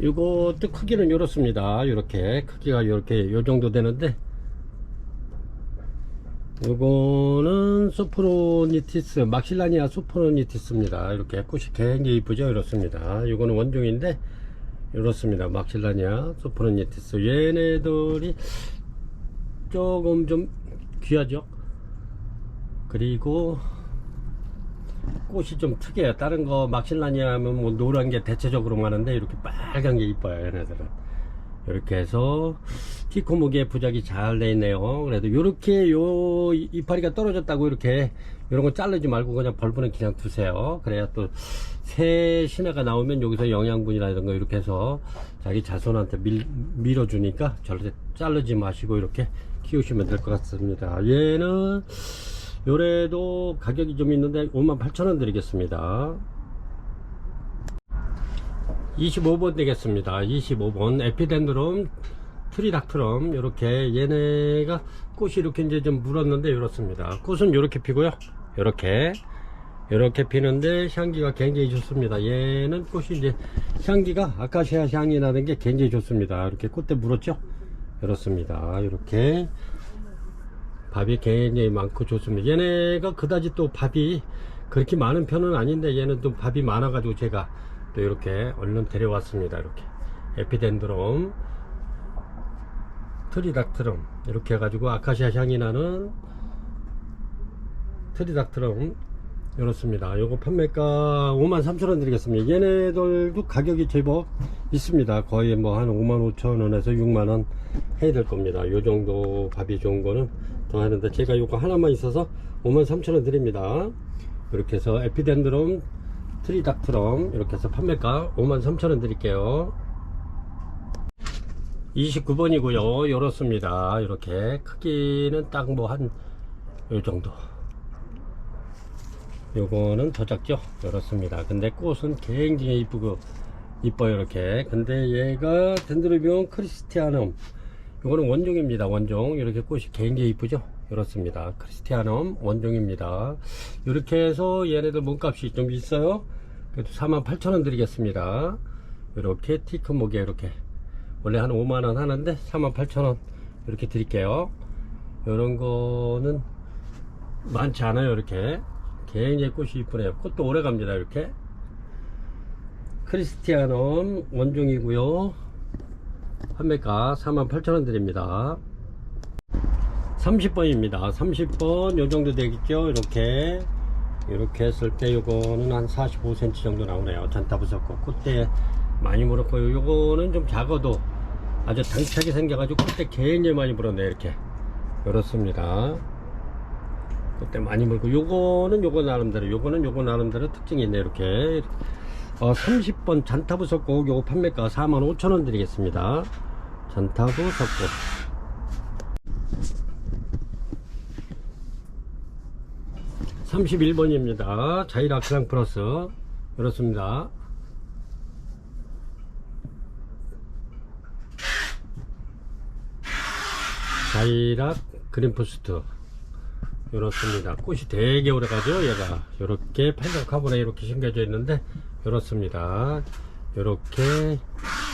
이것도 크기는 이렇습니다. 이렇게 크기가 이렇게 요 정도 되는데, 요거는 소프로니티스 막실라니아 소프로니티스입니다. 이렇게 꽃이 굉장히 이쁘죠. 이렇습니다. 요거는 원종인데 이렇습니다. 막실라니아 소프로니티스. 얘네들이 조금 좀 귀하죠. 그리고 꽃이 좀 특이해요. 다른 거 막실라니아 하면 뭐 노란 게 대체적으로 많은데 이렇게 빨간 게 이뻐요. 얘네들은. 이렇게 해서 티코무게 부작이 잘 돼 있네요. 그래도 이렇게 요 이파리가 떨어졌다고 이렇게 이런 거 자르지 말고 그냥 벌브는 그냥 두세요. 그래야 또 새 신화가 나오면 여기서 영양분이나 이런 거 이렇게 해서 자기 자손한테 밀어주니까 절대 자르지 마시고 이렇게 키우시면 될 것 같습니다. 얘는 요래도 가격이 좀 있는데 58,000원 드리겠습니다. 25번 되겠습니다. 25번 에피덴드롬 트리닥트럼. 이렇게 얘네가 꽃이 이렇게 이제 좀 물었는데 이렇습니다. 꽃은 이렇게 피고요. 이렇게 피는데 향기가 굉장히 좋습니다. 얘는 꽃이 이제 향기가 아카시아 향이 나는 게 굉장히 좋습니다. 이렇게 꽃대 물었죠. 이렇습니다. 이렇게 밥이 굉장히 많고 좋습니다. 얘네가 그다지 또 밥이 그렇게 많은 편은 아닌데 얘는 또 밥이 많아 가지고 제가 또 이렇게 얼른 데려왔습니다. 이렇게 에피덴드롬 트리닥트럼 이렇게 해가지고 아카시아 향이 나는 트리닥트럼 이렇습니다. 요거 판매가 53,000원 드리겠습니다. 얘네들도 가격이 제법 있습니다. 거의 뭐 한 55,000원에서 6만원 해야 될 겁니다. 요 정도 밥이 좋은 거는 더 하는데 제가 요거 하나만 있어서 53,000원 드립니다. 이렇게 해서 에피덴드롬 트리닥트럼 이렇게 해서 판매가 53,000원 드릴게요. 29번이고요. 이렇습니다. 이렇게 크기는 딱 뭐 한 요 정도. 요거는 더 작죠. 이렇습니다. 근데 꽃은 굉장히 이뻐요. 이렇게. 근데 얘가 덴드로비움 크리스티아넘. 요거는 원종입니다. 원종. 이렇게 꽃이 굉장히 이쁘죠. 이렇습니다. 크리스티아넘 원종입니다. 이렇게 해서 얘네들 몸값이 좀 있어요. 그래도 48,000원 드리겠습니다. 이렇게 티크목에 이렇게 원래 한 5만원 하는데 48,000원 이렇게 드릴게요. 이런 거는 많지 않아요. 이렇게 굉장히 꽃이 이쁘네요. 꽃도 오래 갑니다. 이렇게 크리스티아넘 원종이고요. 판매가 48,000원 드립니다. 30번입니다. 30번 요 정도 되겠죠. 이렇게 했을 때 요거는 한 45cm 정도 나오네요. 잔타부석고 꽃대 많이 물었고요. 요거는 좀 작아도 아주 당차게 생겨가지고 꽃대 굉장히 많이 물었네. 이렇습니다. 꽃대 많이 물고 요거는 요거 나름대로 특징이 있네. 이렇게 30번 잔타부 석고 요거 판매가 45,000원 드리겠습니다. 잔타부 석고 31번입니다. 자이락 그랑 플러스 이렇습니다. 자이락 그린포스트 이렇습니다. 꽃이 되게 오래가죠. 얘가 이렇게 팔각화분에 이렇게 심겨져 있는데 이렇습니다. 이렇게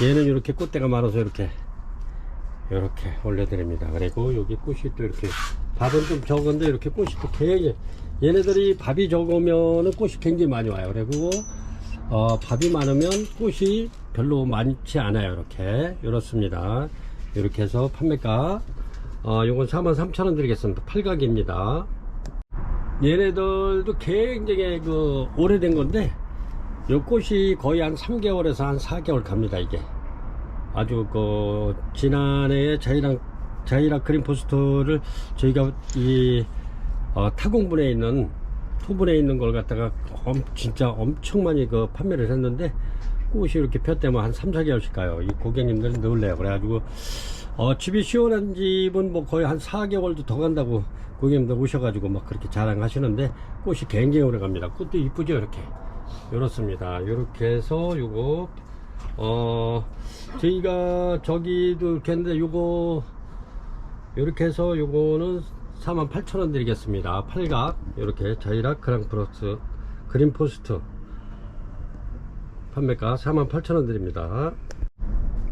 얘는 이렇게 꽃대가 많아서 이렇게 올려드립니다. 그리고 여기 꽃이 또 이렇게 밥은 좀 적은데 이렇게 꽃이 또 굉장히, 얘네들이 밥이 적으면은 꽃이 굉장히 많이 와요. 그리고 밥이 많으면 꽃이 별로 많지 않아요. 이렇습니다. 이렇게 해서 판매가 요건 43,000원 드리겠습니다. 팔각입니다. 얘네들도 굉장히 오래된 건데 요 꽃이 거의 한 3개월에서 한 4개월 갑니다. 이게 아주 지난해 자이락 그린포스트를 저희가 이 타공분에 있는 토분에 있는 걸 갖다가 진짜 엄청 많이 판매를 했는데 꽃이 이렇게 폈대면 한 3, 4개월씩 가요. 이 고객님들은 놀래요. 그래가지고 집이 시원한 집은 뭐 거의 한 4개월도 더 간다고 고객님들 오셔가지고 막 그렇게 자랑하시는데 꽃이 굉장히 오래 갑니다. 꽃도 이쁘죠. 이렇습니다. 이렇게 해서 요거 저희가 저기도 이렇게 했는데 요거 이렇게 해서 요거는 48,000원 드리겠습니다. 팔각 이렇게 자이락 그랑프러스 그린포스트 판매가 48,000원 드립니다.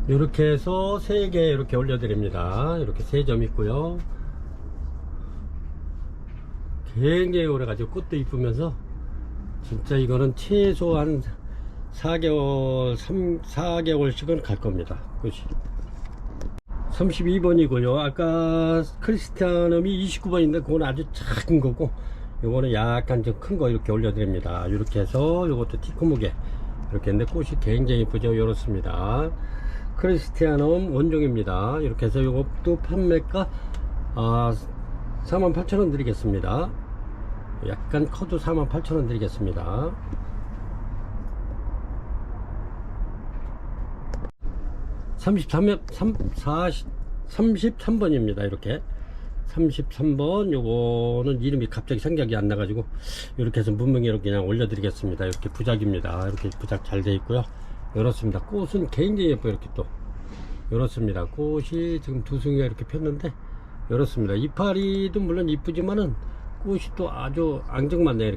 이렇게 해서 3개 이렇게 올려드립니다. 이렇게 3점 있고요. 굉장히 오래가지고 꽃도 이쁘면서 진짜 이거는 최소한 4개월씩은 갈 겁니다. 꽃이 32번이고요 아까 크리스티아눔이 29번인데 그건 아주 작은 거고 요거는 약간 좀 큰 거 이렇게 올려드립니다. 이렇게 해서 요것도 티코무게 이렇게 했는데 꽃이 굉장히 이쁘죠. 이렇습니다. 크리스티아눔 원종입니다. 이렇게 해서 요것도 판매가 48,000원 드리겠습니다. 약간 커도 48,000원 드리겠습니다. 33번입니다. 이렇게 33번 요거는 이름이 갑자기 생각이 안 나가지고 이렇게 해서 문명이로 그냥 올려드리겠습니다. 이렇게 부작입니다. 이렇게 부작 잘 돼 있고요. 이렇습니다. 꽃은 굉장히 예뻐요. 이렇게 또 이렇습니다. 꽃이 지금 2송이가 이렇게 폈는데 이렇습니다. 이파리도 물론 이쁘지만은 꽃이 또 아주 앙증맞네.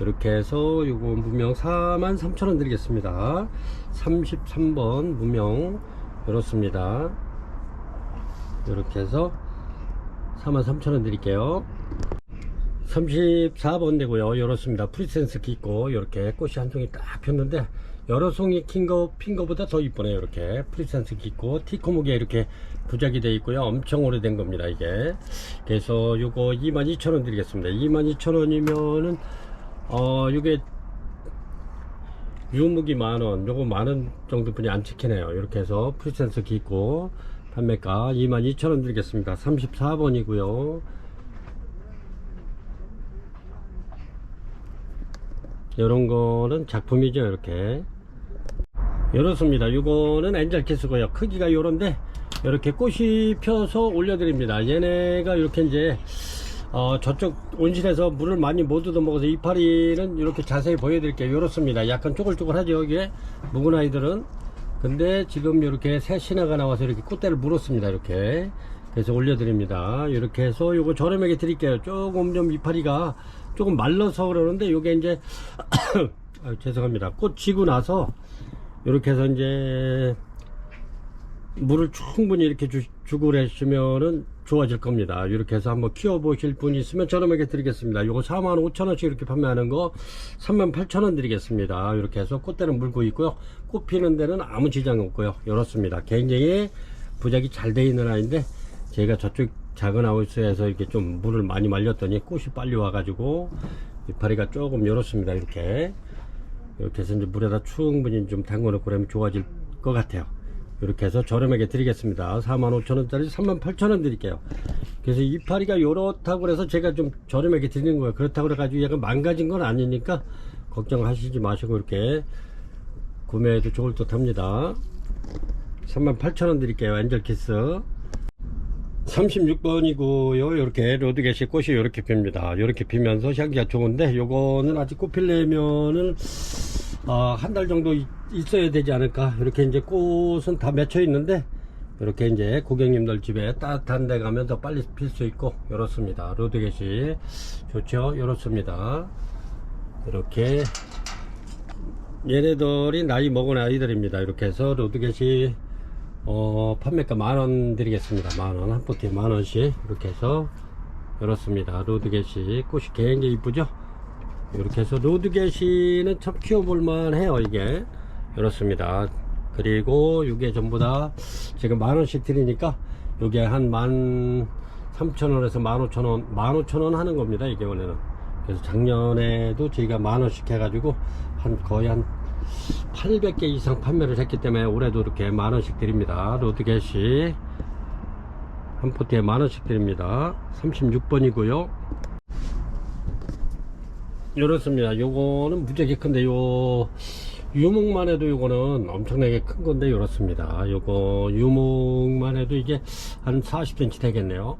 이렇게 해서 요거 무명 43,000원 드리겠습니다. 33번 무명 이렇습니다. 이렇게 해서 43,000원 드릴게요. 34번 되고요. 이렇습니다. 프리센스 있고 이렇게 꽃이 한 송이 딱 폈는데 여러 송이 핀 거보다 더 이쁘네요. 이렇게 프리센스 있고 티코무게 이렇게 부작이 되어 있고요. 엄청 오래된 겁니다. 이게 그래서 요거 22,000원 드리겠습니다. 22,000원이면은 요게 유무기 만원, 요거 만원 정도뿐이 안 찍히네요. 이렇게 해서 프리센스 있고 판매가 22,000원 드리겠습니다. 34번이고요. 이런 거는 작품이죠. 이렇습니다. 요거는 엔젤키스고요. 크기가 요런데 이렇게 꽃이 펴서 올려드립니다. 얘네가 이렇게 이제 저쪽 온실에서 물을 많이 못 얻어 먹어서 이파리는 이렇게 자세히 보여드릴게요. 이렇습니다. 약간 쪼글쪼글하죠. 이게 묵은 아이들은. 근데 지금 이렇게 새 신화가 나와서 이렇게 꽃대를 물었습니다. 이렇게 그래서 올려드립니다. 이렇게 해서 요거 저렴하게 드릴게요. 조금 좀 이파리가 조금 말라서 그러는데 요게 이제 죄송합니다. 꽃 지고 나서 이렇게 해서 이제 물을 충분히 이렇게 주고 그러시면은 좋아질 겁니다. 이렇게 해서 한번 키워보실 분이 있으면 저렴하게 드리겠습니다. 요거 45,000원씩 이렇게 판매하는 거 38,000원 드리겠습니다. 이렇게 해서 꽃대는 물고 있고요. 꽃 피는 데는 아무 지장 없고요. 이렇습니다. 굉장히 부작이 잘 돼 있는 아이인데 제가 저쪽 작은 하우스에서 이렇게 좀 물을 많이 말렸더니 꽃이 빨리 와가지고 이파리가 조금 이렇습니다. 이렇게 해서 이제 물에다 충분히 좀 담궈놓고 그러면 좋아질 것 같아요. 이렇게 해서 저렴하게 드리겠습니다. 45,000원짜리 38,000원 드릴게요. 그래서 이파리가 요렇다고 그래서 제가 좀 저렴하게 드리는 거예요. 그렇다고 그래가지고 얘가 망가진 건 아니니까 걱정하시지 마시고 이렇게 구매해도 좋을 듯 합니다. 38,000원 드릴게요. 엔젤키스 36번이고요. 이렇게 로드게시 꽃이 이렇게 핍니다. 이렇게 피면서 향기가 좋은데 요거는 아직 꽃 피려면은 한 달 정도 있어야 되지 않을까. 이렇게 이제 꽃은 다 맺혀 있는데 이렇게 이제 고객님들 집에 따뜻한 데 가면 더 빨리 필 수 있고 이렇습니다. 로드게시 좋죠. 이렇습니다. 이렇게 얘네들이 나이 먹은 아이들입니다. 이렇게 해서 로드게시 판매가 10,000원 드리겠습니다. 10,000원, 한 포트에 10,000원씩 이렇게 해서 이렇습니다. 로드게시 꽃이 굉장히 이쁘죠. 이렇게 해서 로드게시는 참 키워볼만 해요. 이게 이렇습니다. 그리고 이게 전부 다 지금 10,000원씩 드리니까 이게 한 13,000원에서 15,000원 15,000원 하는 겁니다. 이게 원래는. 그래서 작년에도 저희가 10,000원씩 해가지고 거의 한 800개 이상 판매를 했기 때문에 올해도 이렇게 10,000원씩 드립니다. 로드게시 한 포트에 10,000원씩 드립니다. 36번이고요. 이렇습니다. 요거는 무지하게 큰데 요 유목만 해도 요거는 엄청나게 큰 건데 이렇습니다. 요거 유목만 해도 이게 한 40cm 되겠네요.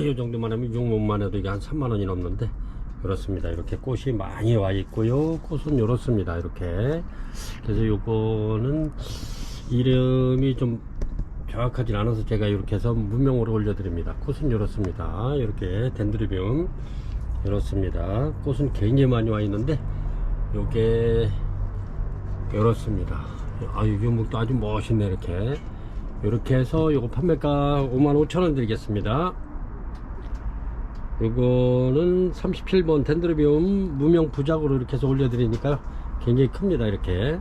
요 정도만 하면 유목만 해도 이게 한 3만원이 넘는데 그렇습니다. 이렇게 꽃이 많이 와 있고요. 꽃은 이렇습니다. 이렇게. 그래서 요거는 이름이 좀 정확하진 않아서 제가 이렇게 해서 문명으로 올려드립니다. 꽃은 이렇습니다. 이렇게 덴드리비움 이렇습니다. 꽃은 굉장히 많이 와 있는데 요게 이렇습니다. 아유 유목도 아주 멋있네. 이렇게 해서 요거 판매가 55,000원 드리겠습니다. 이거는 37번 덴드로비움 무명 부작으로 이렇게 해서 올려드리니까 굉장히 큽니다. 이렇게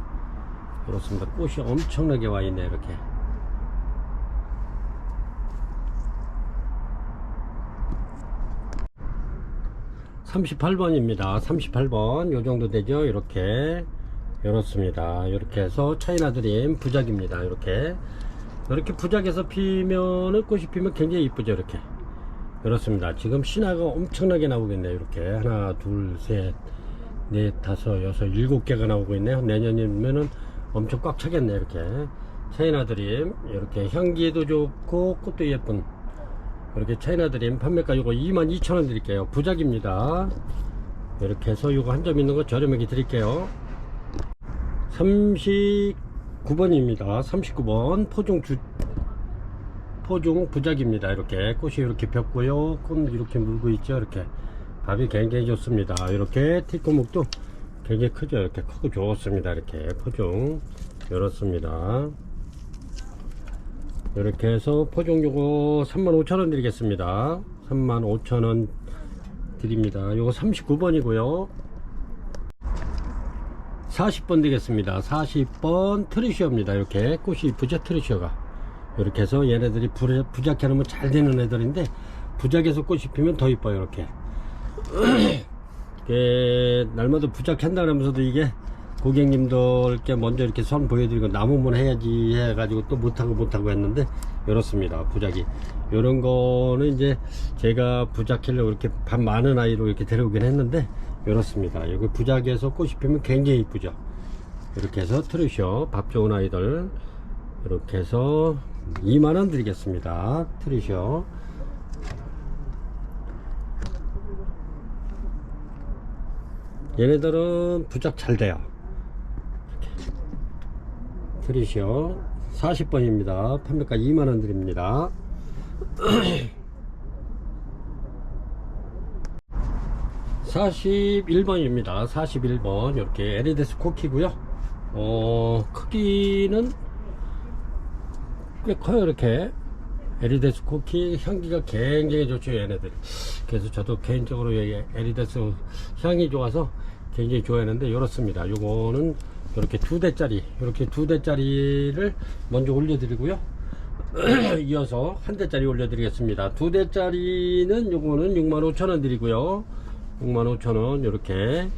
그렇습니다. 꽃이 엄청나게 와 있네. 이렇게 38번입니다 38번 요정도 되죠. 이렇게 이렇습니다. 이렇게 해서 차이나 드림 부작입니다. 이렇게 부작에서 피면은 꽃이 피면 굉장히 이쁘죠. 이렇게 그렇습니다. 지금 신화가 엄청나게 나오겠네요. 이렇게 하나 둘 셋 넷 다섯 여섯 7개가 나오고 있네요. 내년이면은 엄청 꽉 차겠네. 이렇게 차이나 드림 이렇게 향기도 좋고 꽃도 예쁜 이렇게 차이나 드림 판매가 요거 22,000원 드릴게요. 부작입니다. 이렇게 해서 요거 한 점 있는 거 저렴하게 드릴게요. 39번입니다 39번 포종 부작입니다. 이렇게 꽃이 이렇게 폈고요. 꽃 이렇게 물고 있죠. 이렇게 밥이 굉장히 좋습니다. 이렇게 티코목도 굉장히 크죠. 이렇게 크고 좋습니다. 이렇게 포종 이렇습니다. 이렇게 해서 포종 요거 35,000원 드리겠습니다. 35,000원 드립니다. 요거 39번이고요 40번 되겠습니다. 40번 트리시오입니다. 이렇게 꽃이 이쁘죠. 트리시오가 이렇게 해서 얘네들이 부작 해놓으면 잘 되는 애들인데 부작에서 꽃이 피면 더 이뻐요. 이렇게 날마다 부작 한다 그러면서도 이게 고객님들께 먼저 이렇게 선 보여드리고 나무문 해야지 해가지고 또 못하고 했는데 이렇습니다. 부작이 이런 거는 이제 제가 부작하려고 이렇게 밥 많은 아이로 이렇게 데려오긴 했는데 이렇습니다. 여기 부작에서 꽃이 피면 굉장히 이쁘죠. 이렇게 해서 트리쇼 밥 좋은 아이들 이렇게 해서 2만원 드리겠습니다. 트리쇼 얘네들은 부작 잘 돼요. 트리쇼 40번입니다 판매가 2만원 드립니다. 41번입니다 41번 이렇게 에리데스 코키고요. 크기는 꽤 커요. 이렇게 에리데스 코키 향기가 굉장히 좋죠. 얘네들 그래서 저도 개인적으로 에리데스 향이 좋아서 굉장히 좋아하는데 이렇습니다. 요거는 이렇게 2대짜리 이렇게 2대짜리를 먼저 올려드리고요. 이어서 1대짜리 올려드리겠습니다. 2대짜리는 요거는 65,000원 드리고요. 65,000원 이렇게.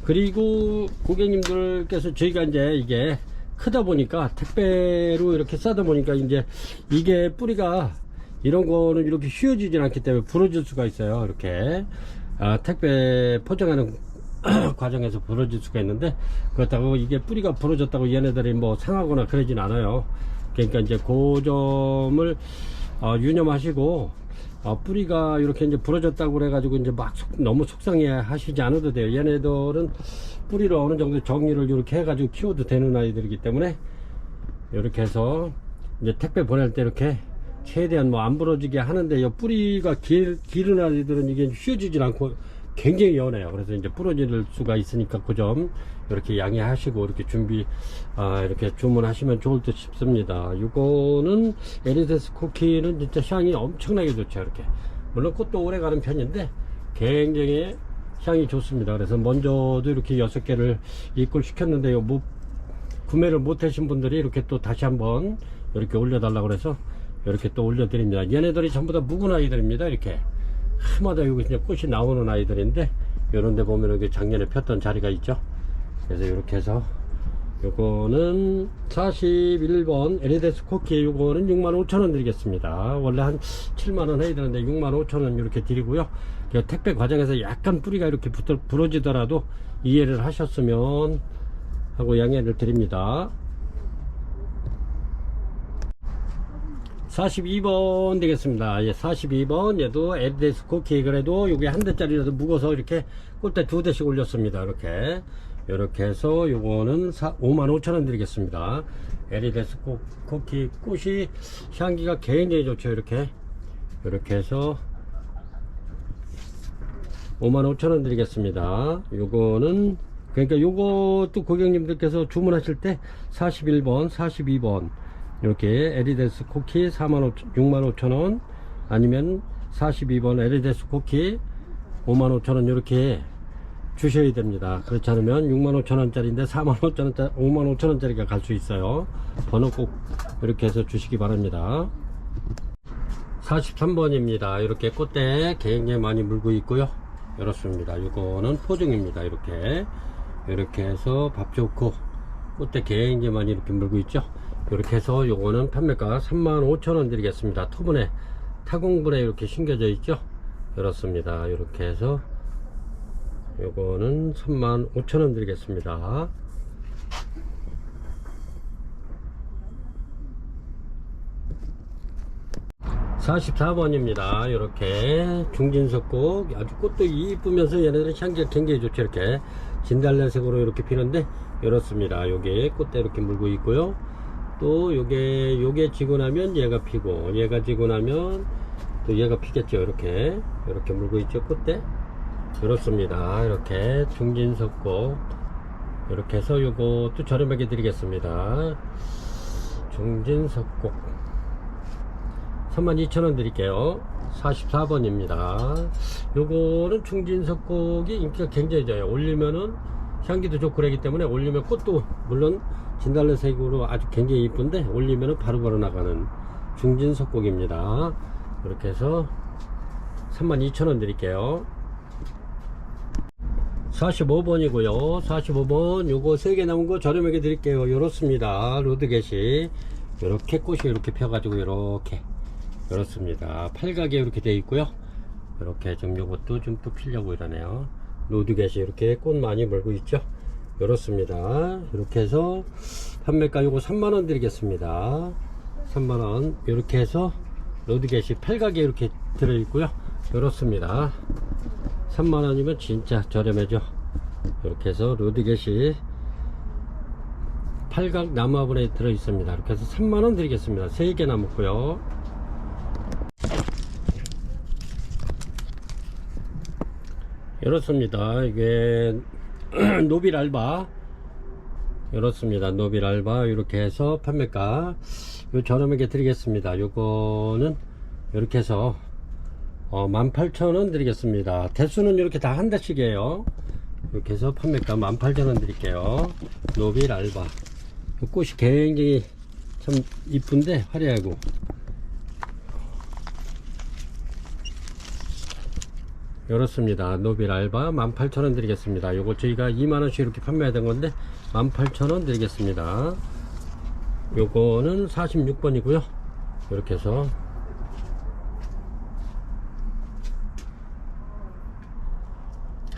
그리고 고객님들께서 저희가 이제 이게 크다 보니까 택배로 이렇게 싸다 보니까 이제 이게 뿌리가 이런 거는 이렇게 휘어지진 않기 때문에 부러질 수가 있어요. 이렇게 택배 포장하는 과정에서 부러질 수가 있는데, 그렇다고 이게 뿌리가 부러졌다고 얘네들이 뭐 상하거나 그러진 않아요. 그러니까 이제 그 점을 유념하시고, 뿌리가 이렇게 이제 부러졌다고 그래가지고 이제 막 너무 속상해 하시지 않아도 돼요. 얘네들은 뿌리를 어느 정도 정리를 이렇게 해가지고 키워도 되는 아이들이기 때문에, 이렇게 해서 이제 택배 보낼 때 이렇게 최대한 뭐 안 부러지게 하는데, 이 뿌리가 기른 아이들은 이게 휘어지질 않고 굉장히 연해요. 그래서 이제 부러질 수가 있으니까 그 점 이렇게 양해하시고 이렇게 이렇게 주문하시면 좋을 듯 싶습니다. 이거는 에리데스 쿠키는 진짜 향이 엄청나게 좋죠. 이렇게 물론 꽃도 오래 가는 편인데 굉장히 향이 좋습니다. 그래서 먼저도 이렇게 6개를 입고를 시켰는데요, 뭐 구매를 못 하신 분들이 이렇게 또 다시 한번 이렇게 올려달라고 그래서 이렇게 또 올려드립니다. 얘네들이 전부 다 묵은 아이들입니다. 이렇게 하마다 여기 그냥 꽃이 나오는 아이들인데, 요런 데 보면 여기 작년에 폈던 자리가 있죠. 그래서 이렇게 해서 요거는 41번 에리데스 쿠키, 요거는 65,000원 드리겠습니다. 원래 한 7만원 해야 되는데 65,000원 이렇게 드리고요. 택배 과정에서 약간 뿌리가 이렇게 부러지더라도 이해를 하셨으면 하고 양해를 드립니다. 42번 되겠습니다. 예, 42번 얘도 에리데스 쿠키, 그래도 요게 한 대짜리라도 묵어서 이렇게 꼴대 2대씩 올렸습니다. 이렇게 해서 요거는 55,000원 드리겠습니다. 에리데스 쿠키 꽃이 향기가 굉장히 좋죠. 이렇게 해서 55,000원 드리겠습니다. 요거는 그러니까 요것도 고객님들께서 주문하실 때 41번 42번 이렇게 에리데스 쿠키 65,000원, 아니면 42번 에리데스 쿠키 55,000원 이렇게 주셔야 됩니다. 그렇지 않으면 65,000원짜리인데 55,000원짜리가 갈 수 있어요. 번호 꼭 이렇게 해서 주시기 바랍니다. 43번입니다. 이렇게 꽃대 굉장히 많이 물고 있고요. 이렇습니다. 이거는 포종입니다. 이렇게 해서 밥 좋고 꽃대 굉장히 많이 이렇게 물고 있죠. 이렇게 해서 요거는 판매가 35,000원 드리겠습니다. 토분에 타공분에 이렇게 심겨져 있죠. 이렇습니다. 이렇게 해서 요거는 35,000원 드리겠습니다. 44번입니다. 이렇게 중진석곡, 아주 꽃도 이쁘면서 얘네들은 향기가 굉장히 좋죠. 이렇게 진달래색으로 이렇게 피는데 이렇습니다. 요게 꽃대 이렇게 물고 있고요. 또 요게 지고 나면 얘가 피고, 얘가 지고 나면 또 얘가 피겠죠. 이렇게 물고 있죠. 꽃대 이렇습니다. 이렇게 중진석곡 이렇게 해서 요것도 저렴하게 드리겠습니다. 중진석곡 32,000원 드릴게요. 44번입니다. 요거는 중진석곡이 인기가 굉장히 좋아요. 올리면은 향기도 좋고 그러기 때문에, 올리면 꽃도 물론 진달래색으로 아주 굉장히 이쁜데 올리면은 바로바로 나가는 중진석곡입니다. 이렇게 해서 32,000원 드릴게요. 45번이고요 45번 요거 3개 남은 거 저렴하게 드릴게요. 요렇습니다. 로드겟이 이렇게 꽃이 이렇게 펴가지고 이렇습니다. 팔각에 이렇게 되어 있고요. 이렇게 좀 요것도 좀 또 피려고 이러네요. 로드겟이 이렇게 꽃 많이 물고 있죠. 이렇습니다. 이렇게 해서 판매가 요거 3만원 드리겠습니다. 3만원. 이렇게 해서 로드겟이 팔각에 이렇게 들어있고요. 이렇습니다. 3만원이면 진짜 저렴하죠. 이렇게 해서 로드겟이 팔각 나무화분에 들어있습니다. 이렇게 해서 3만원 드리겠습니다. 3개 남았고요. 이렇습니다. 이게 노빌알바 이렇습니다. 노빌알바 이렇게 해서 판매가 요 저렴하게 드리겠습니다. 요거는 이렇게 해서 18,000원 드리겠습니다. 대수는 이렇게 다 한 대씩이에요. 이렇게 해서 판매가 18,000원 드릴게요. 노빌알바 꽃이 굉장히 참 이쁜데 화려하고, 이렇습니다. 노빌알바 18,000원 드리겠습니다. 요거 저희가 2만원씩 이렇게 판매하던 건데 18,000원 드리겠습니다. 요거는 46번이고요 이렇게 해서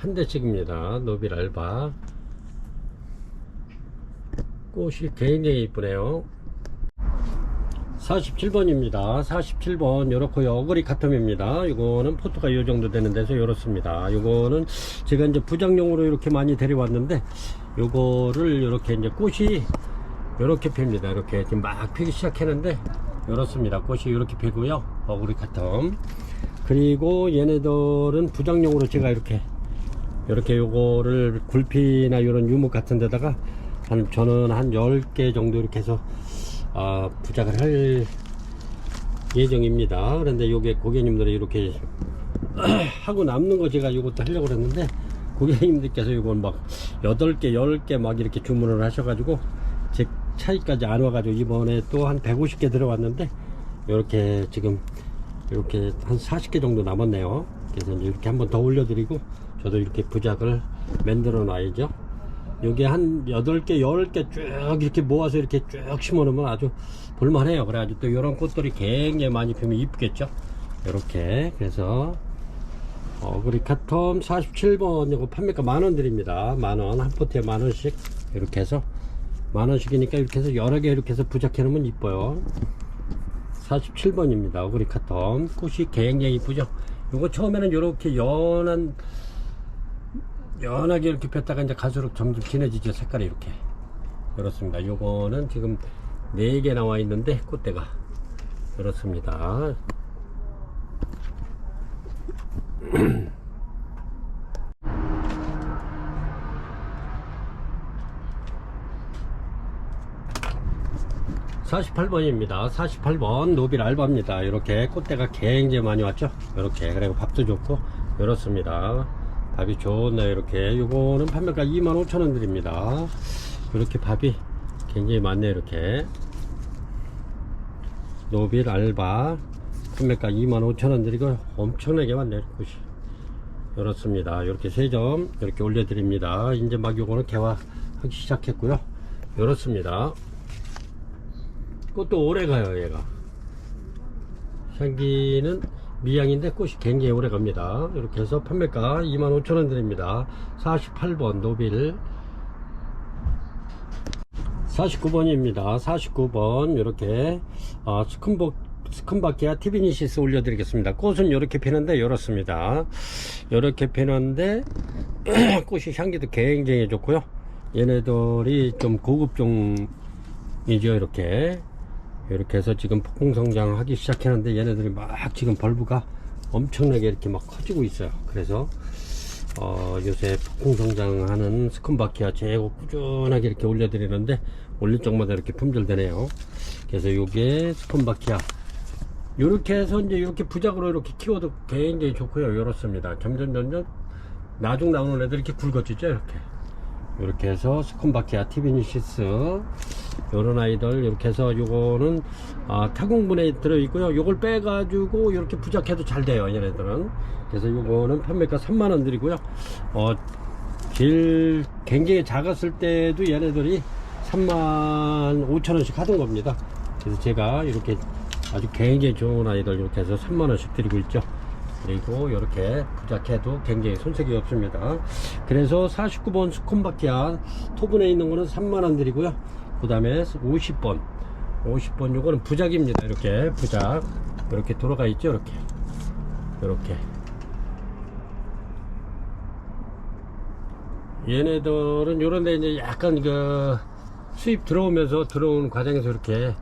한 대씩입니다. 노빌 알바. 꽃이 굉장히 이쁘네요. 47번입니다. 47번 요렇고요. 어그리 카텀입니다. 이거는 포트가 이 정도 되는 데서 요렇습니다. 요거는 제가 이제 부장용으로 이렇게 많이 데려왔는데 요거를 이렇게 이제 꽃이 요렇게 핍니다. 이렇게 지금 막 피기 시작했는데 요렇습니다. 꽃이 이렇게 피고요. 어그리 카텀. 그리고 얘네들은 부장용으로 제가 이렇게 요거를 굴피나 이런 유목 같은 데다가 저는 한 10개 정도 이렇게 해서 부작을 할 예정입니다. 그런데 요게 고객님들이 이렇게 하고 남는 거 제가 요것도 하려고 그랬는데 고객님들께서 요건 막 8개 10개 막 이렇게 주문을 하셔가지고 제 차이까지 안 와가지고 이번에 또 한 150개 들어왔는데 요렇게 지금 이렇게 한 40개 정도 남았네요. 그래서 이제 이렇게 한번 더 올려드리고 저도 이렇게 부작을 만들어 놔야죠. 여기 한 8개 10개 쭉 이렇게 모아서 이렇게 쭉 심어 놓으면 아주 볼만해요. 그래가지고 또 이런 꽃들이 굉장히 많이 피면 이쁘겠죠. 이렇게. 그래서 어그리 카텀 47번 이거 판매가 만원 드립니다. 만원, 한 포트에 만원씩 이렇게 해서 만원씩이니까 이렇게 해서 여러 개 이렇게 해서 부작해 놓으면 이뻐요. 47번입니다. 어그리 카텀. 꽃이 굉장히 이쁘죠. 이거 처음에는 이렇게 연하게 이렇게 폈다가 이제 갈수록 점점 진해지죠. 색깔이 이렇게. 그렇습니다. 요거는 지금 4개 나와 있는데 꽃대가 그렇습니다. (48번입니다) 48번 노빌 알바입니다. 이렇게 꽃대가 굉장히 많이 왔죠. 이렇게. 그리고 밥도 좋고 이렇습니다. 밥이 좋네. 이렇게. 요거는 판매가 25,000원 드립니다. 이렇게 밥이 굉장히 많네. 이렇게 노빌 알바 판매가 25,000원 드리고 엄청나게 많네. 꽃이 이렇습니다. 이렇게 3점 이렇게 올려드립니다. 이제 막 요거는 개화하기 시작했고요. 이렇습니다. 꽃도 오래 가요. 얘가 향기는 미향인데 꽃이 굉장히 오래 갑니다. 이렇게 해서 판매가 25,000원 드립니다. 48번 노빌. 49번입니다 49번 이렇게 스킨바키아 티비니시스 올려드리겠습니다. 꽃은 이렇게 피는데 이렇습니다. 이렇게 피는데 꽃이 향기도 굉장히 좋고요. 얘네들이 좀 고급종이죠. 이렇게 해서 지금 폭풍성장 하기 시작했는데 얘네들이 막 지금 벌브가 엄청나게 이렇게 막 커지고 있어요. 그래서 요새 폭풍성장 하는 스킨바키아 제고 꾸준하게 이렇게 올려드리는데 올릴 적마다 이렇게 품절되네요. 그래서 요게 스킨바키아 요렇게 해서 이제 이렇게 부작으로 이렇게 키워도 굉장히 좋고요. 이렇습니다. 점점 나중 나오는 애들 이렇게 굵어지죠. 이렇게 해서 스킨바키아 티비니시스 요런 아이들 이렇게 해서 요거는 타공분에 들어있고요. 요걸 빼가지고 이렇게 부작해도 잘 돼요. 얘네들은. 그래서 요거는 판매가 3만원 드리고요. 제일 굉장히 작았을 때도 얘네들이 35,000원씩 하던 겁니다. 그래서 제가 이렇게 아주 굉장히 좋은 아이들 이렇게 해서 3만원씩 드리고 있죠. 그리고 이렇게 부작해도 굉장히 손색이 없습니다. 그래서 49번 스킨바키아 토분에 있는 거는 3만원 드리고요. 그 다음에 50번 요거는 부작입니다. 이렇게 부작 이렇게 돌아가 있죠. 이렇게 얘네들은 요런데 이제 약간 수입 들어오면서 들어온 과정에서 이렇게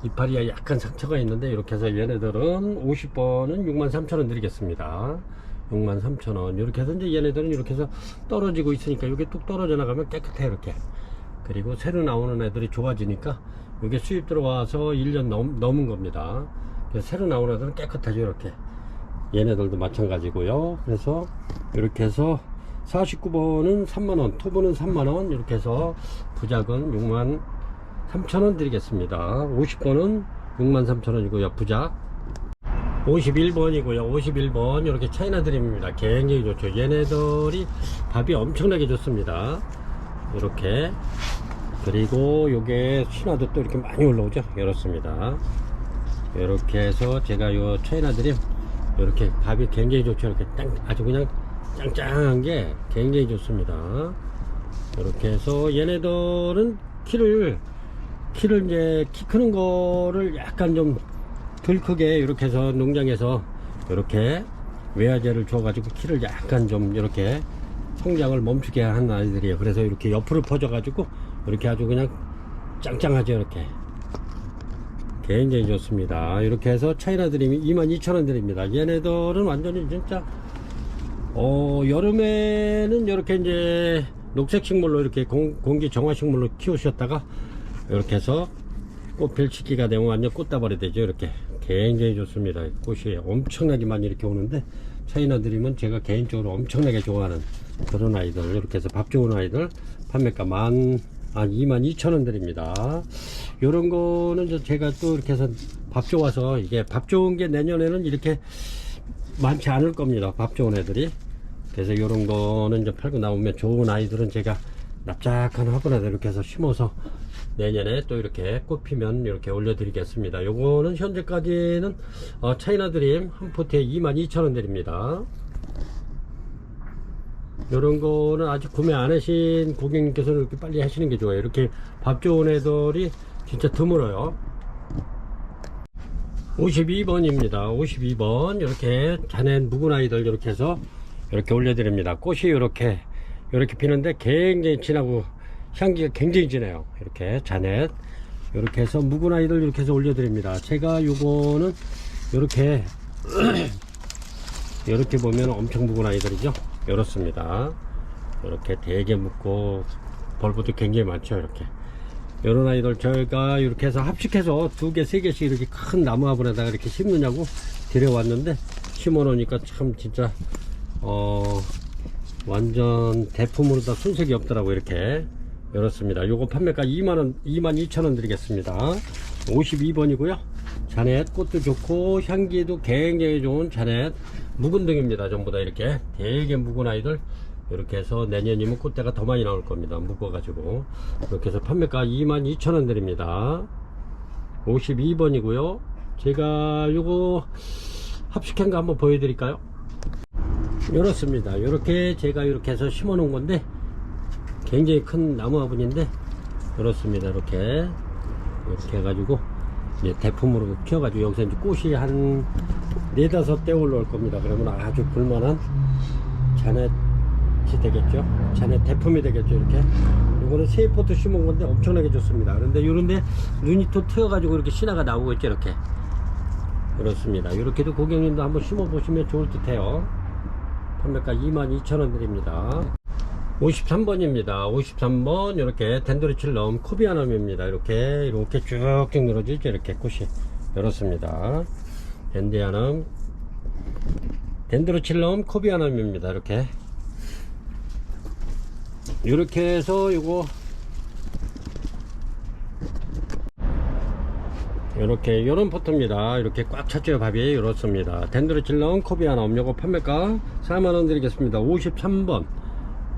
이파리가 약간 상처가 있는데 이렇게 해서 얘네들은 50번은 63,000원 드리겠습니다. 63,000원. 이렇게 해서 이제 얘네들은 이렇게 해서 떨어지고 있으니까 이게 뚝 떨어져 나가면 깨끗해. 이렇게. 그리고 새로 나오는 애들이 좋아지니까 이게 수입 들어와서 1년 넘은 겁니다. 그래서 새로 나오는 애들은 깨끗하죠. 이렇게. 얘네들도 마찬가지고요. 그래서 이렇게 해서 49번은 3만원, 토분은 3만원, 이렇게 해서 부작은 63,000원 드리겠습니다. 50번은 63,000원이고요. 부작 51번이고요. 51번 이렇게 차이나 드림입니다. 굉장히 좋죠. 얘네들이 밥이 엄청나게 좋습니다. 이렇게. 그리고 요게 신화도 또 이렇게 많이 올라오죠. 이렇습니다. 이렇게 해서 제가 요 차이나 드림 이렇게 밥이 굉장히 좋죠. 이렇게 아주 그냥 짱짱한 게 굉장히 좋습니다. 이렇게 해서 얘네들은 키를 이제 키 크는 거를 약간 좀 덜 크게 이렇게 해서 농장에서 이렇게 외화제를 줘가지고 키를 약간 좀 이렇게 성장을 멈추게 한 아이들이에요. 그래서 이렇게 옆으로 퍼져가지고 이렇게 아주 그냥 짱짱하죠. 이렇게 굉장히 좋습니다. 이렇게 해서 차이나 드림이 22,000원 드립니다. 얘네들은 완전히 진짜 여름에는 이렇게 이제 녹색 식물로 이렇게 공기 정화 식물로 키우셨다가 이렇게 해서 꽃필 시기가 되면 완전 꽃다발이 되죠. 이렇게 굉장히 좋습니다. 꽃이 엄청나게 많이 이렇게 오는데 차이나 드림은 제가 개인적으로 엄청나게 좋아하는 그런 아이들, 이렇게 해서 밥 좋은 아이들 판매가 22,000원 드립니다. 요런 거는 제가 또 이렇게 해서 밥 좋아서, 이게 밥 좋은 게 내년에는 이렇게 많지 않을 겁니다. 밥 좋은 애들이. 그래서 요런 거는 이제 팔고 나오면 좋은 아이들은 제가 납작한 화분에다 이렇게 해서 심어서 내년에 또 이렇게 꽃 피면 이렇게 올려드리겠습니다. 요거는 현재까지는 차이나 드림 한 포트에 22,000원 드립니다. 요런 거는 아직 구매 안 하신 고객님께서는 이렇게 빨리 하시는 게 좋아요. 이렇게 밥 좋은 애들이 진짜 드물어요. 52번입니다. 52번 이렇게 자넷 묵은 아이들 이렇게 해서 이렇게 올려드립니다. 꽃이 이렇게 피는데 굉장히 진하고 향기가 굉장히 진해요. 이렇게 자넷 이렇게 해서 묵은 아이들 이렇게 해서 올려드립니다. 제가 요거는 이렇게 이렇게 보면 엄청 묵은 아이들이죠. 이렇습니다. 이렇게 되게 묵고 벌브도 굉장히 많죠. 이렇게 이런 아이들 저희가 이렇게 해서 합식해서 2개 3개씩 이렇게 큰 나무 화분에다가 이렇게 심느냐고 데려왔는데 심어 놓으니까 참 진짜 완전 대품으로 다 손색이 없더라고. 이렇게 이렇습니다. 요거 판매가 22,000원 드리겠습니다. 52번이고요 자넷 꽃도 좋고 향기도 굉장히 좋은 자넷 묵은 등입니다. 전부 다 이렇게 되게 묵은 아이들 이렇게 해서 내년이면 꽃대가 더 많이 나올 겁니다. 묵어가지고 이렇게 해서 판매가 22,000원 드립니다. 52번이고요 제가 요거 합식한 거 한번 보여드릴까요? 이렇습니다. 이렇게 제가 이렇게 해서 심어 놓은 건데 굉장히 큰 나무 화분인데 이렇습니다. 이렇게 해가지고 이제 대품으로 키워가지고 여기서 이제 꽃이 한 4-5대 올라올 겁니다. 그러면 아주 볼만한 자넷이 되겠죠. 자넷 대품이 되겠죠. 이렇게 이거는 세포트 심은 건데 엄청나게 좋습니다. 그런데 이런데 눈이 또 트여가지고 이렇게 신화가 나오고 있죠. 이렇게 그렇습니다. 이렇게도 고객님도 한번 심어 보시면 좋을 듯 해요. 판매가 22,000원 드립니다. 53번입니다. 53번 이렇게 덴드로칠럼 코비아넘입니다. 이렇게 쭉쭉 늘어지죠. 이렇게 꽃이 이렇습니다. 덴드로칠럼 코비아넘입니다. 이렇게 해서 요거 이렇게 요런 포트입니다. 이렇게 꽉 찼죠. 밥이 이렇습니다. 덴드로칠럼 코비아넘 요거 판매가 4만원 드리겠습니다. 53번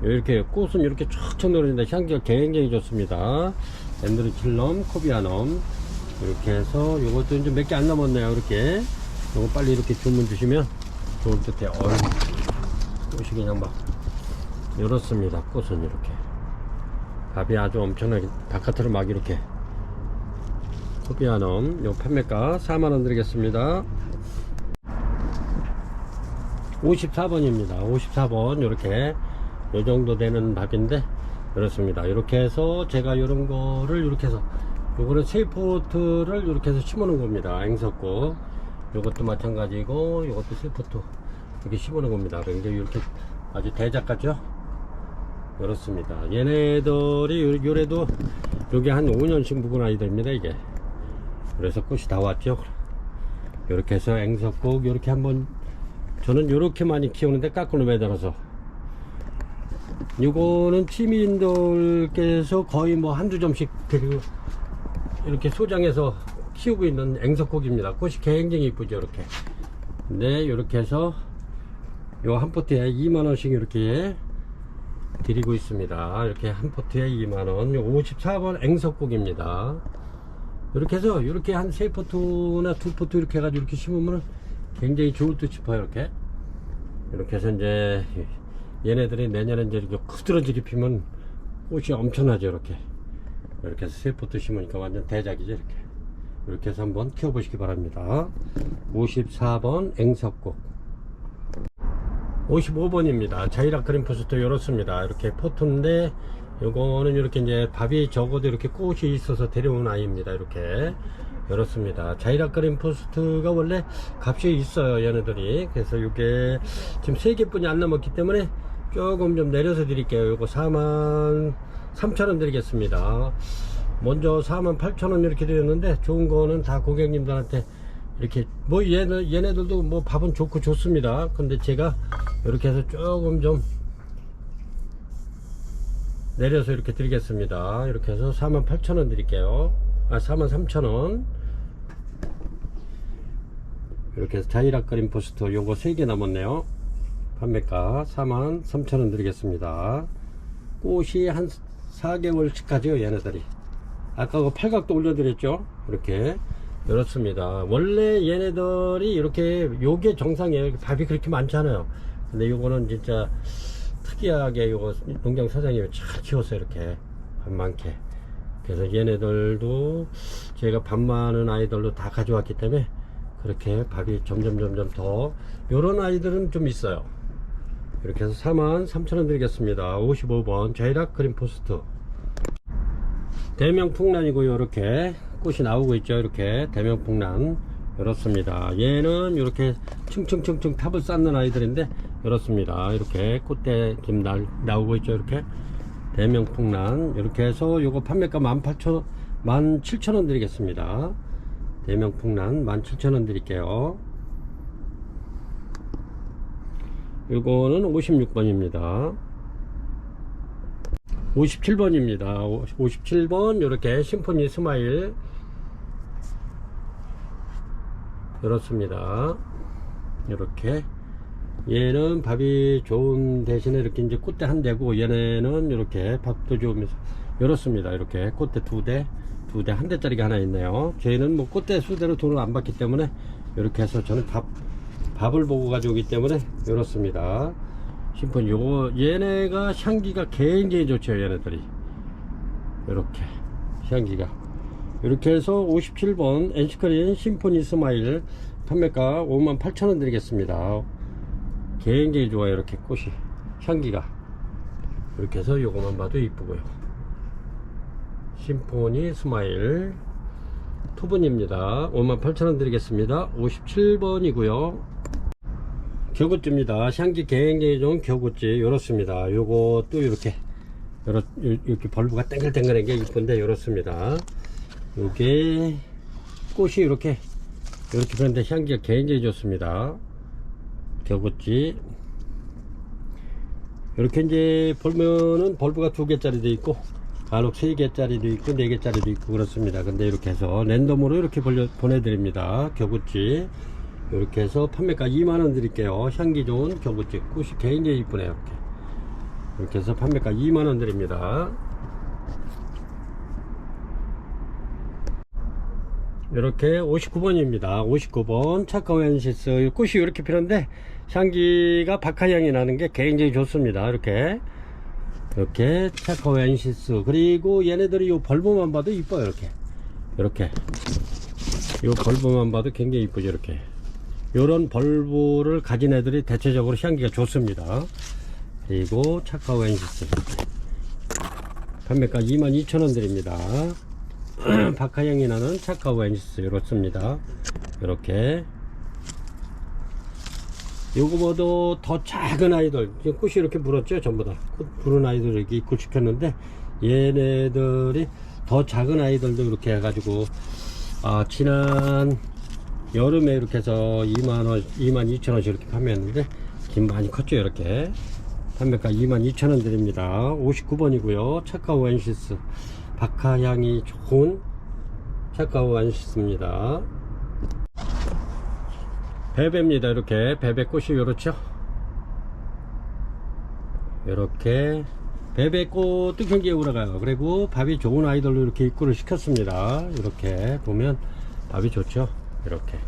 이렇게 꽃은 이렇게 쫙쫙 늘어진다. 향기가 굉장히 좋습니다. 덴드로칠럼 코비아넘 이렇게 해서 요것도 이제 몇 개 안 남았네요. 이렇게 요거 빨리 이렇게 주문 주시면 좋을 듯해요. 꽃이 그냥 막 이렇습니다. 꽃은 이렇게 밥이 아주 엄청나게 바깥으로 막 이렇게 코비아넘 요 판매가 4만원 드리겠습니다. 54번입니다. 54번 이렇게 요 정도 되는 밥인데 그렇습니다. 이렇게 해서 제가 이런 거를 이렇게 해서 요거는 세이포트를 이렇게 해서 심어 놓은 겁니다. 앵석고 요것도 마찬가지고 요것도 세이포트 이렇게 심어 놓은 겁니다. 그러니까 이렇게 아주 대작 같죠. 그렇습니다. 얘네들이 요래도 요게 한 5년씩 묵은 아이들입니다. 이게 그래서 꽃이 다 왔죠. 이렇게 해서 앵석곡 이렇게 한번 저는 요렇게 많이 키우는데 까꾸로 매달아서 요거는 시민들께서 거의 뭐 한두 점씩 데리고 이렇게 소장해서 키우고 있는 앵석곡입니다. 꽃이 굉장히 이쁘죠. 이렇게 네 이렇게 해서 요 한 포트에 2만원씩 이렇게 드리고 있습니다. 이렇게 한 포트에 2만원. 요 54번 앵석곡입니다. 이렇게 해서 이렇게 한 3포트나 2포트 이렇게 해가지고 이렇게 심으면 굉장히 좋을 듯 싶어요. 이렇게 해서 이제 얘네들이 내년에 이제 이렇게 크드러지게 피면 꽃이 엄청나죠. 이렇게 해서 세 포트 심으니까 완전 대작이죠. 이렇게 해서 한번 키워보시기 바랍니다. 54번 앵석곡, 55번입니다. 자이락 그린 포스트 이렇습니다. 이렇게 포트인데 요거는 이렇게 이제 밥이 적어도 이렇게 꽃이 있어서 데려온 아이입니다. 이렇습니다. 자이락 그린 포스트가 원래 값이 있어요, 얘네들이. 그래서 이게 지금 3개뿐이 안 남았기 때문에 조금 좀 내려서 드릴게요. 요거 43,000원 드리겠습니다. 먼저 48,000원 이렇게 드렸는데 좋은 거는 다 고객님들한테 이렇게 뭐 얘네들도 뭐 밥은 좋고 좋습니다. 근데 제가 이렇게 해서 조금 좀 내려서 이렇게 드리겠습니다. 이렇게 해서 48,000원 드릴게요. 43,000원. 이렇게 해서 자이락 그린 포스트 요거 3개 남았네요. 판매가 43,000원 드리겠습니다. 꽃이 한 4개월씩 가죠, 얘네들이. 아까 그 팔각도 올려드렸죠. 이렇습니다. 원래 얘네들이 이렇게 요게 정상이에요. 밥이 그렇게 많잖아요. 근데 요거는 진짜 특이하게 요거 농장 사장님이 잘 키웠어요. 이렇게 밥 많게. 그래서 얘네들도 제가 밥 많은 아이들도 다 가져왔기 때문에 그렇게 밥이 점점 더, 요런 아이들은 좀 있어요. 이렇게 해서 43,000원 드리겠습니다. 55번 자이락 그린 포스트, 대명풍란이고요. 이렇게 꽃이 나오고 있죠. 이렇게 대명풍란 이렇습니다. 얘는 이렇게 층층 탑을 쌓는 아이들인데 이렇습니다. 이렇게 꽃대 지금 나오고 있죠. 이렇게 대명풍란. 이렇게 해서 요거 판매가 17,000원 드리겠습니다. 대명풍란 17,000원 드릴게요. 요거는 56번입니다 57번입니다 57번 요렇게 심포니 스마일 이렇습니다. 이렇게 얘는 밥이 좋은 대신에 이렇게 이제 꽃대 한 대고, 얘네는 이렇게 밥도 좋으면서 이렇습니다. 이렇게 꽃대 두 대 한 대짜리가 하나 있네요. 저희는 뭐 꽃대 수대로 돈을 안 받기 때문에 이렇게 해서 저는 밥을 보고 가져오기 때문에 이렇습니다. 심포니 요거 얘네가 향기가 굉장히 좋죠. 얘네들이 이렇게 향기가. 이렇게 해서 57번 엔시크린 심포니 스마일 판매가 58,000원 드리겠습니다. 굉장히 좋아요. 이렇게 꽃이 향기가. 이렇게 해서 요거만 봐도 이쁘고요. 심포니 스마일 투분입니다. 58,000원 드리겠습니다. 57번이고요 겨굿지입니다. 향기 굉장히 좋은 겨굿지 이렇습니다. 요것도 이렇게 벌브가 땡글땡글한 게 이쁜데 이렇습니다. 요게 꽃이 이렇게 그런데 향기가 굉장히 좋습니다. 겨굿지 이렇게 이제 보면은 벌브가 2개짜리도 있고 간혹 3개짜리도 있고 4개짜리도 있고 그렇습니다. 근데 이렇게 해서 랜덤으로 이렇게 보내드립니다. 겨굿지 이렇게 해서 판매가 2만원 드릴게요. 향기 좋은 겨굿지 꽃이 굉장히 이쁘네요. 이렇게 해서 판매가 2만원 드립니다. 이렇게 59번입니다 59번 차카오엔시스 꽃이 이렇게 피는데 향기가 박하향이 나는 게 굉장히 좋습니다. 이렇게 차카오엔시스. 그리고 얘네들이 요 벌브만 봐도 이뻐요. 이렇게 요 벌브만 봐도 굉장히 이쁘죠. 이렇게 요런 벌브를 가진 애들이 대체적으로 향기가 좋습니다. 그리고 차카오엔시스 판매가 22,000원 드립니다. 박하향이 나는 차카오엔시스 이렇습니다. 이렇게 요거보다 더 작은 아이들, 꽃이 이렇게 물었죠. 전부 다 꽃 부른 아이들 이렇게 입구시켰는데 얘네들이 더 작은 아이들도 이렇게 해가지고 지난 여름에 이렇게 해서 2만원 22,000원씩 이렇게 판매했는데 지금 많이 컸죠. 이렇게 판매가 22,000원 드립니다. 59번이고요 차카오엔시스 박하향이 좋은 차카오엔시스입니다. 베베입니다. 이렇게 베베꽃이 요렇죠. 이렇게 베베꽃도 굉장히 오래가요. 그리고 밥이 좋은 아이들로 이렇게 입구를 시켰습니다. 이렇게 보면 밥이 좋죠. 이렇게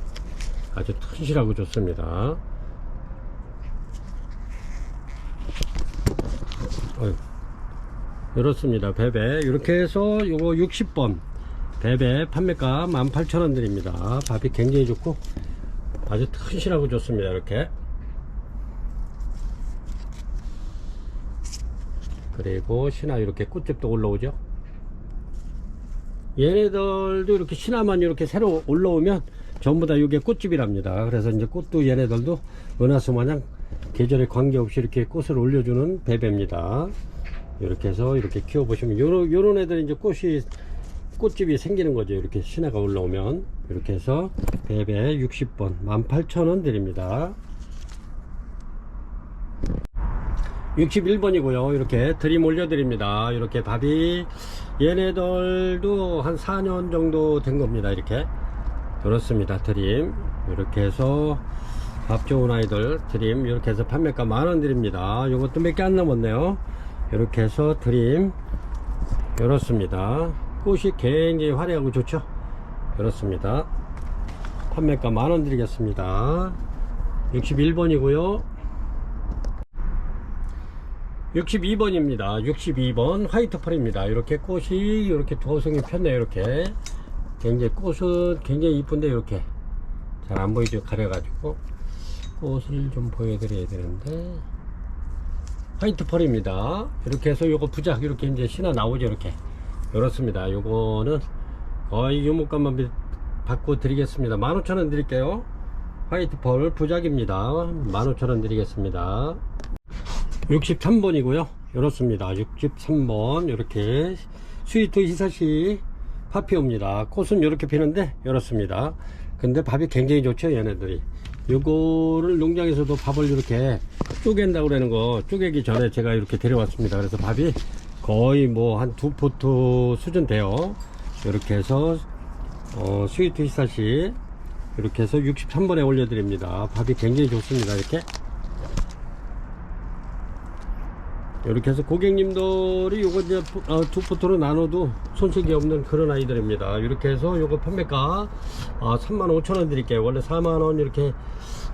아주 튼실하고 좋습니다. 이렇습니다. 베베 이렇게 해서 요거 60번 베베 판매가 18,000원 드립니다. 밥이 굉장히 좋고 아주 튼실하고 좋습니다. 이렇게. 그리고 신화 이렇게 꽃집도 올라오죠. 얘네들도 이렇게 신화만 이렇게 새로 올라오면 전부 다 이게 꽃집이랍니다. 그래서 이제 꽃도 얘네들도 은하수 마냥 계절에 관계없이 이렇게 꽃을 올려주는 베베입니다. 이렇게 해서 이렇게 키워보시면 요런 애들 이제 꽃집이 생기는 거죠. 이렇게 신화가 올라오면. 이렇게 해서 베베 60번 18,000원 드립니다. 61번이고요. 이렇게 드림 올려드립니다. 이렇게 밥이 얘네들도 한 4년 정도 된 겁니다. 이렇게 그렇습니다. 드림 이렇게 해서 밥 좋은 아이들 드림 이렇게 해서 판매가 10,000원 드립니다. 이것도 몇 개 안 남았네요. 이렇게 해서 드림 이렇습니다. 꽃이 굉장히 화려하고 좋죠. 이렇습니다. 판매가 10,000원 드리겠습니다. 61번이고요 62번입니다 62번 화이트 펄입니다. 이렇게 꽃이 이렇게 도성이 폈네요. 이렇게 굉장히 꽃은 굉장히 이쁜데 이렇게 잘 안 보이죠. 가려가지고 꽃을 좀 보여드려야 되는데 화이트 펄입니다. 이렇게 해서 요거 부작 이렇게 이제 신화 나오죠. 이렇게 이렇습니다. 요거는 거의 유목값만 받고 드리겠습니다. 15,000원 드릴게요. 화이트 펄 부작입니다. 15,000원 드리겠습니다. 63번이고요 이렇습니다. 63번 이렇게 스위트 히사시 파피오입니다. 꽃은 이렇게 피는데 이렇습니다. 근데 밥이 굉장히 좋죠. 얘네들이 요거를 농장에서도 밥을 이렇게 쪼갠다고 그러는 거 쪼개기 전에 제가 이렇게 데려왔습니다. 그래서 밥이 거의 뭐 한 2포트 수준 돼요. 이렇게 해서 스위트 히사시 이렇게 해서 63번에 올려드립니다. 밥이 굉장히 좋습니다. 이렇게 해서 고객님들이 요거 이제 2포트로 나눠도 손색이 없는 그런 아이들입니다. 이렇게 해서 요거 판매가 35,000원 드릴게요. 원래 4만원 이렇게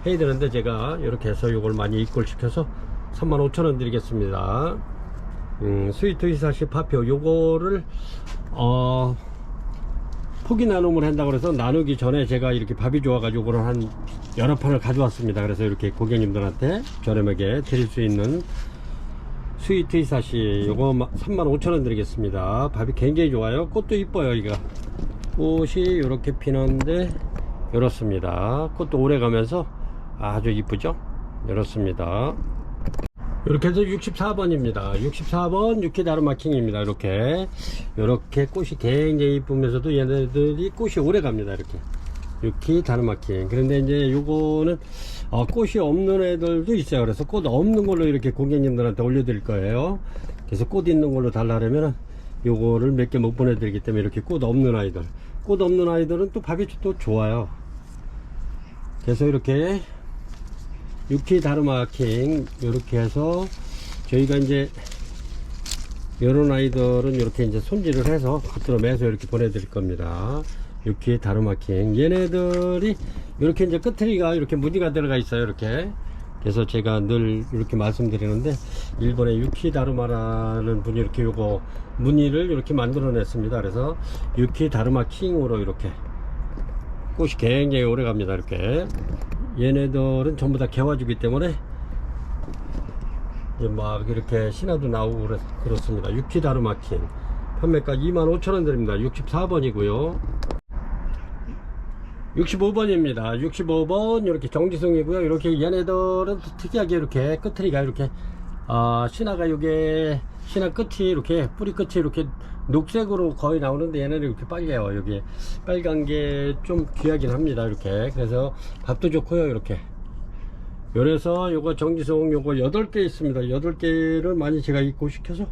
해야 되는데 제가 이렇게 해서 요걸 많이 입고를 시켜서 35,000원 드리겠습니다. 스위트 히사시 파표 요거를 포기 나눔을 한다고 해서 나누기 전에 제가 이렇게 밥이 좋아가지고 요거를 한 여러 판을 가져왔습니다. 그래서 이렇게 고객님들한테 저렴하게 드릴 수 있는 스위트 히사시 요거 35,000원 드리겠습니다. 밥이 굉장히 좋아요. 꽃도 이뻐요. 여기가 꽃이 이렇게 피는데 이렇습니다. 꽃도 오래 가면서 아주 이쁘죠. 이렇습니다. 이렇게 해서 64번입니다 64번 유키 다르마킹입니다. 이렇게 꽃이 굉장히 이쁘면서도 얘네들이 꽃이 오래 갑니다. 이렇게 유키 다르마킹. 그런데 이제 요거는 꽃이 없는 애들도 있어요. 그래서 꽃 없는 걸로 이렇게 고객님들한테 올려드릴 거예요. 그래서 꽃 있는 걸로 달라면 요거를 몇 개 못 보내드리기 때문에 이렇게 꽃 없는 아이들은 또 밥이 또 좋아요. 그래서 이렇게 유키 다르마킹 이렇게 해서 저희가 이제 이런 아이들은 이렇게 이제 손질을 해서 겉으로 매서 이렇게 보내드릴 겁니다. 유키 다르마킹 얘네들이 이렇게 이제 끝트리가 이렇게 무늬가 들어가 있어요. 이렇게 그래서 제가 늘 이렇게 말씀드리는데 일본의 유키 다르마라는 분이 이렇게 요거 무늬를 이렇게 만들어 냈습니다. 그래서 유키 다르마킹으로 이렇게 꽃이 굉장히 오래 갑니다. 이렇게 얘네들은 전부 다 개화주기 때문에 이제 막 이렇게 신화도 나오고 그렇습니다. 유키 다르마킹 판매가 25,000원 드립니다. 64번이고요 65번입니다 65번 이렇게 정지성이고요. 이렇게 얘네들은 특이하게 이렇게 끝트리가 이렇게 신화가 요게 신화 끝이 이렇게 뿌리 끝이 이렇게 녹색으로 거의 나오는데 얘네는 이렇게 빨개요. 여기 빨간 게 좀 귀하긴 합니다. 이렇게 그래서 밥도 좋고요. 이렇게 그래서 요거 정지성 요거 8개 있습니다. 8개를 많이 제가 입고 시켜서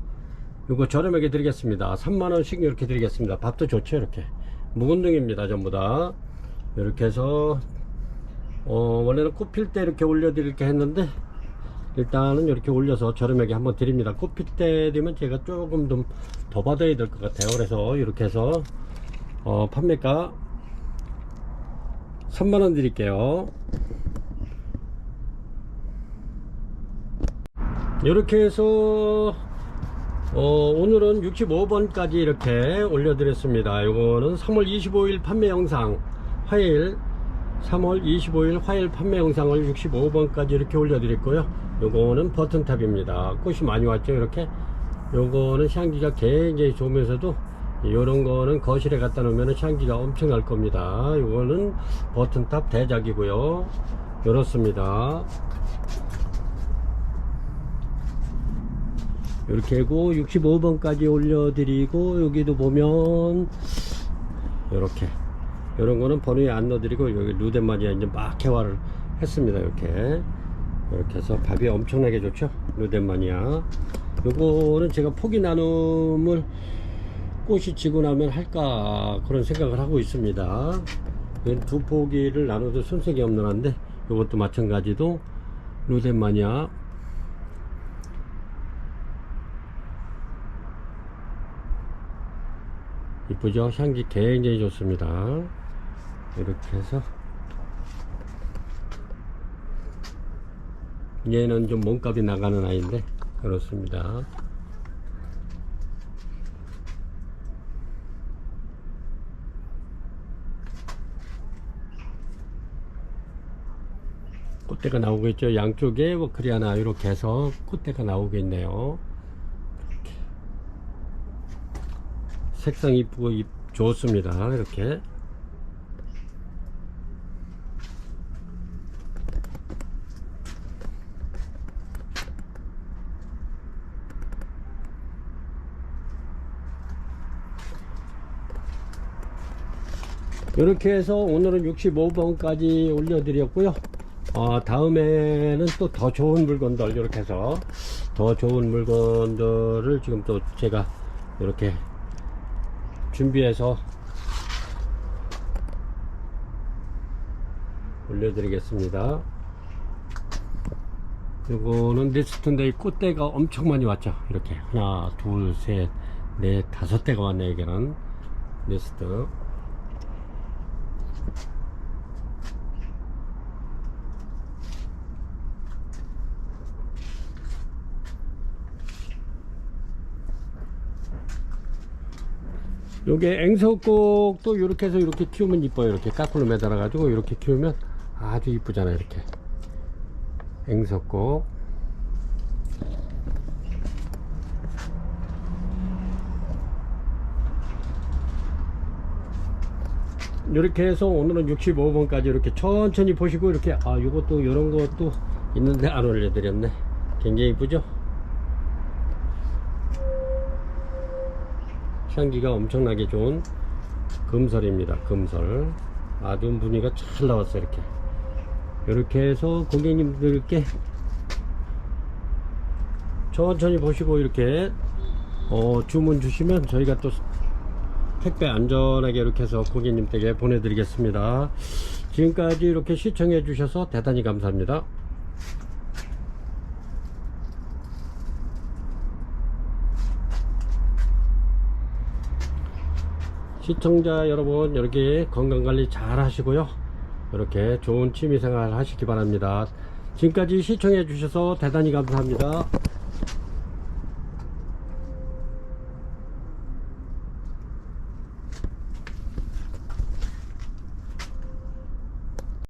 요거 저렴하게 드리겠습니다. 3만원씩 이렇게 드리겠습니다. 밥도 좋죠. 이렇게 묵은둥입니다. 전부 다 이렇게 해서 원래는 꽃 필 때 이렇게 올려드릴까 했는데 일단은 이렇게 올려서 저렴하게 한번 드립니다. 꽃 필 때 되면 제가 조금 더 받아야 될 것 같아요. 그래서 이렇게 해서 판매가 3만원 드릴게요. 이렇게 해서 오늘은 65번까지 이렇게 올려드렸습니다. 요거는 3월 25일 판매 영상, 화요일 3월 25일 화요일 판매 영상을 65번까지 이렇게 올려드렸고요. 요거는 버튼탑입니다. 꽃이 많이 왔죠. 이렇게 요거는 향기가 굉장히 좋으면서도 요런 거는 거실에 갖다 놓으면 향기가 엄청 날 겁니다. 요거는 버튼탑 대작이고요. 요렇습니다. 이렇게 하고 65번까지 올려드리고, 여기도 보면 이렇게 이런 거는 번호에 안 넣어드리고, 여기 루덴마니아 이제 막 개화를 했습니다. 이렇게 해서 밥이 엄청나게 좋죠. 루덴마니아. 요거는 제가 포기 나눔을 꽃이 지고 나면 할까 그런 생각을 하고 있습니다. 두 포기를 나눠도 손색이 없는 한데, 요것도 마찬가지도 루덴마니아. 이쁘죠? 향기 굉장히 좋습니다. 이렇게 해서 얘는 좀 몸값이 나가는 아이인데 그렇습니다. 꽃대가 나오고 있죠. 양쪽에 워크리아나 이렇게 해서 꽃대가 나오고 있네요. 색상 이쁘고 좋습니다. 이렇게 이렇게 해서 오늘은 65번까지 올려드렸고요. 다음에는 또 더 좋은 물건들, 이렇게 해서 더 좋은 물건들을 지금 또 제가 이렇게 준비해서 올려드리겠습니다. 이거는 네스트인데 꽃대가 엄청 많이 왔죠. 이렇게 하나, 둘, 셋, 넷, 5대가 왔네요. 여기는 네스트. 요게 앵석곡도 이렇게 해서 이렇게 키우면 이뻐요. 이렇게 까꿀로 매달아 가지고 이렇게 키우면 아주 이쁘잖아요. 이렇게 앵석곡. 이렇게 해서 오늘은 65번까지 이렇게 천천히 보시고, 이렇게 요것도 이런 것도 있는데 안 올려드렸네. 굉장히 이쁘죠? 향기가 엄청나게 좋은 금설입니다. 금설. 아주 무늬가 잘 나왔어요. 이렇게 해서 고객님들께 천천히 보시고 이렇게 주문 주시면 저희가 또 택배 안전하게 이렇게 해서 고객님들에게 보내드리겠습니다. 지금까지 이렇게 시청해 주셔서 대단히 감사합니다. 시청자 여러분, 이렇게 건강관리 잘 하시고요. 이렇게 좋은 취미생활 하시기 바랍니다. 지금까지 시청해 주셔서 대단히 감사합니다.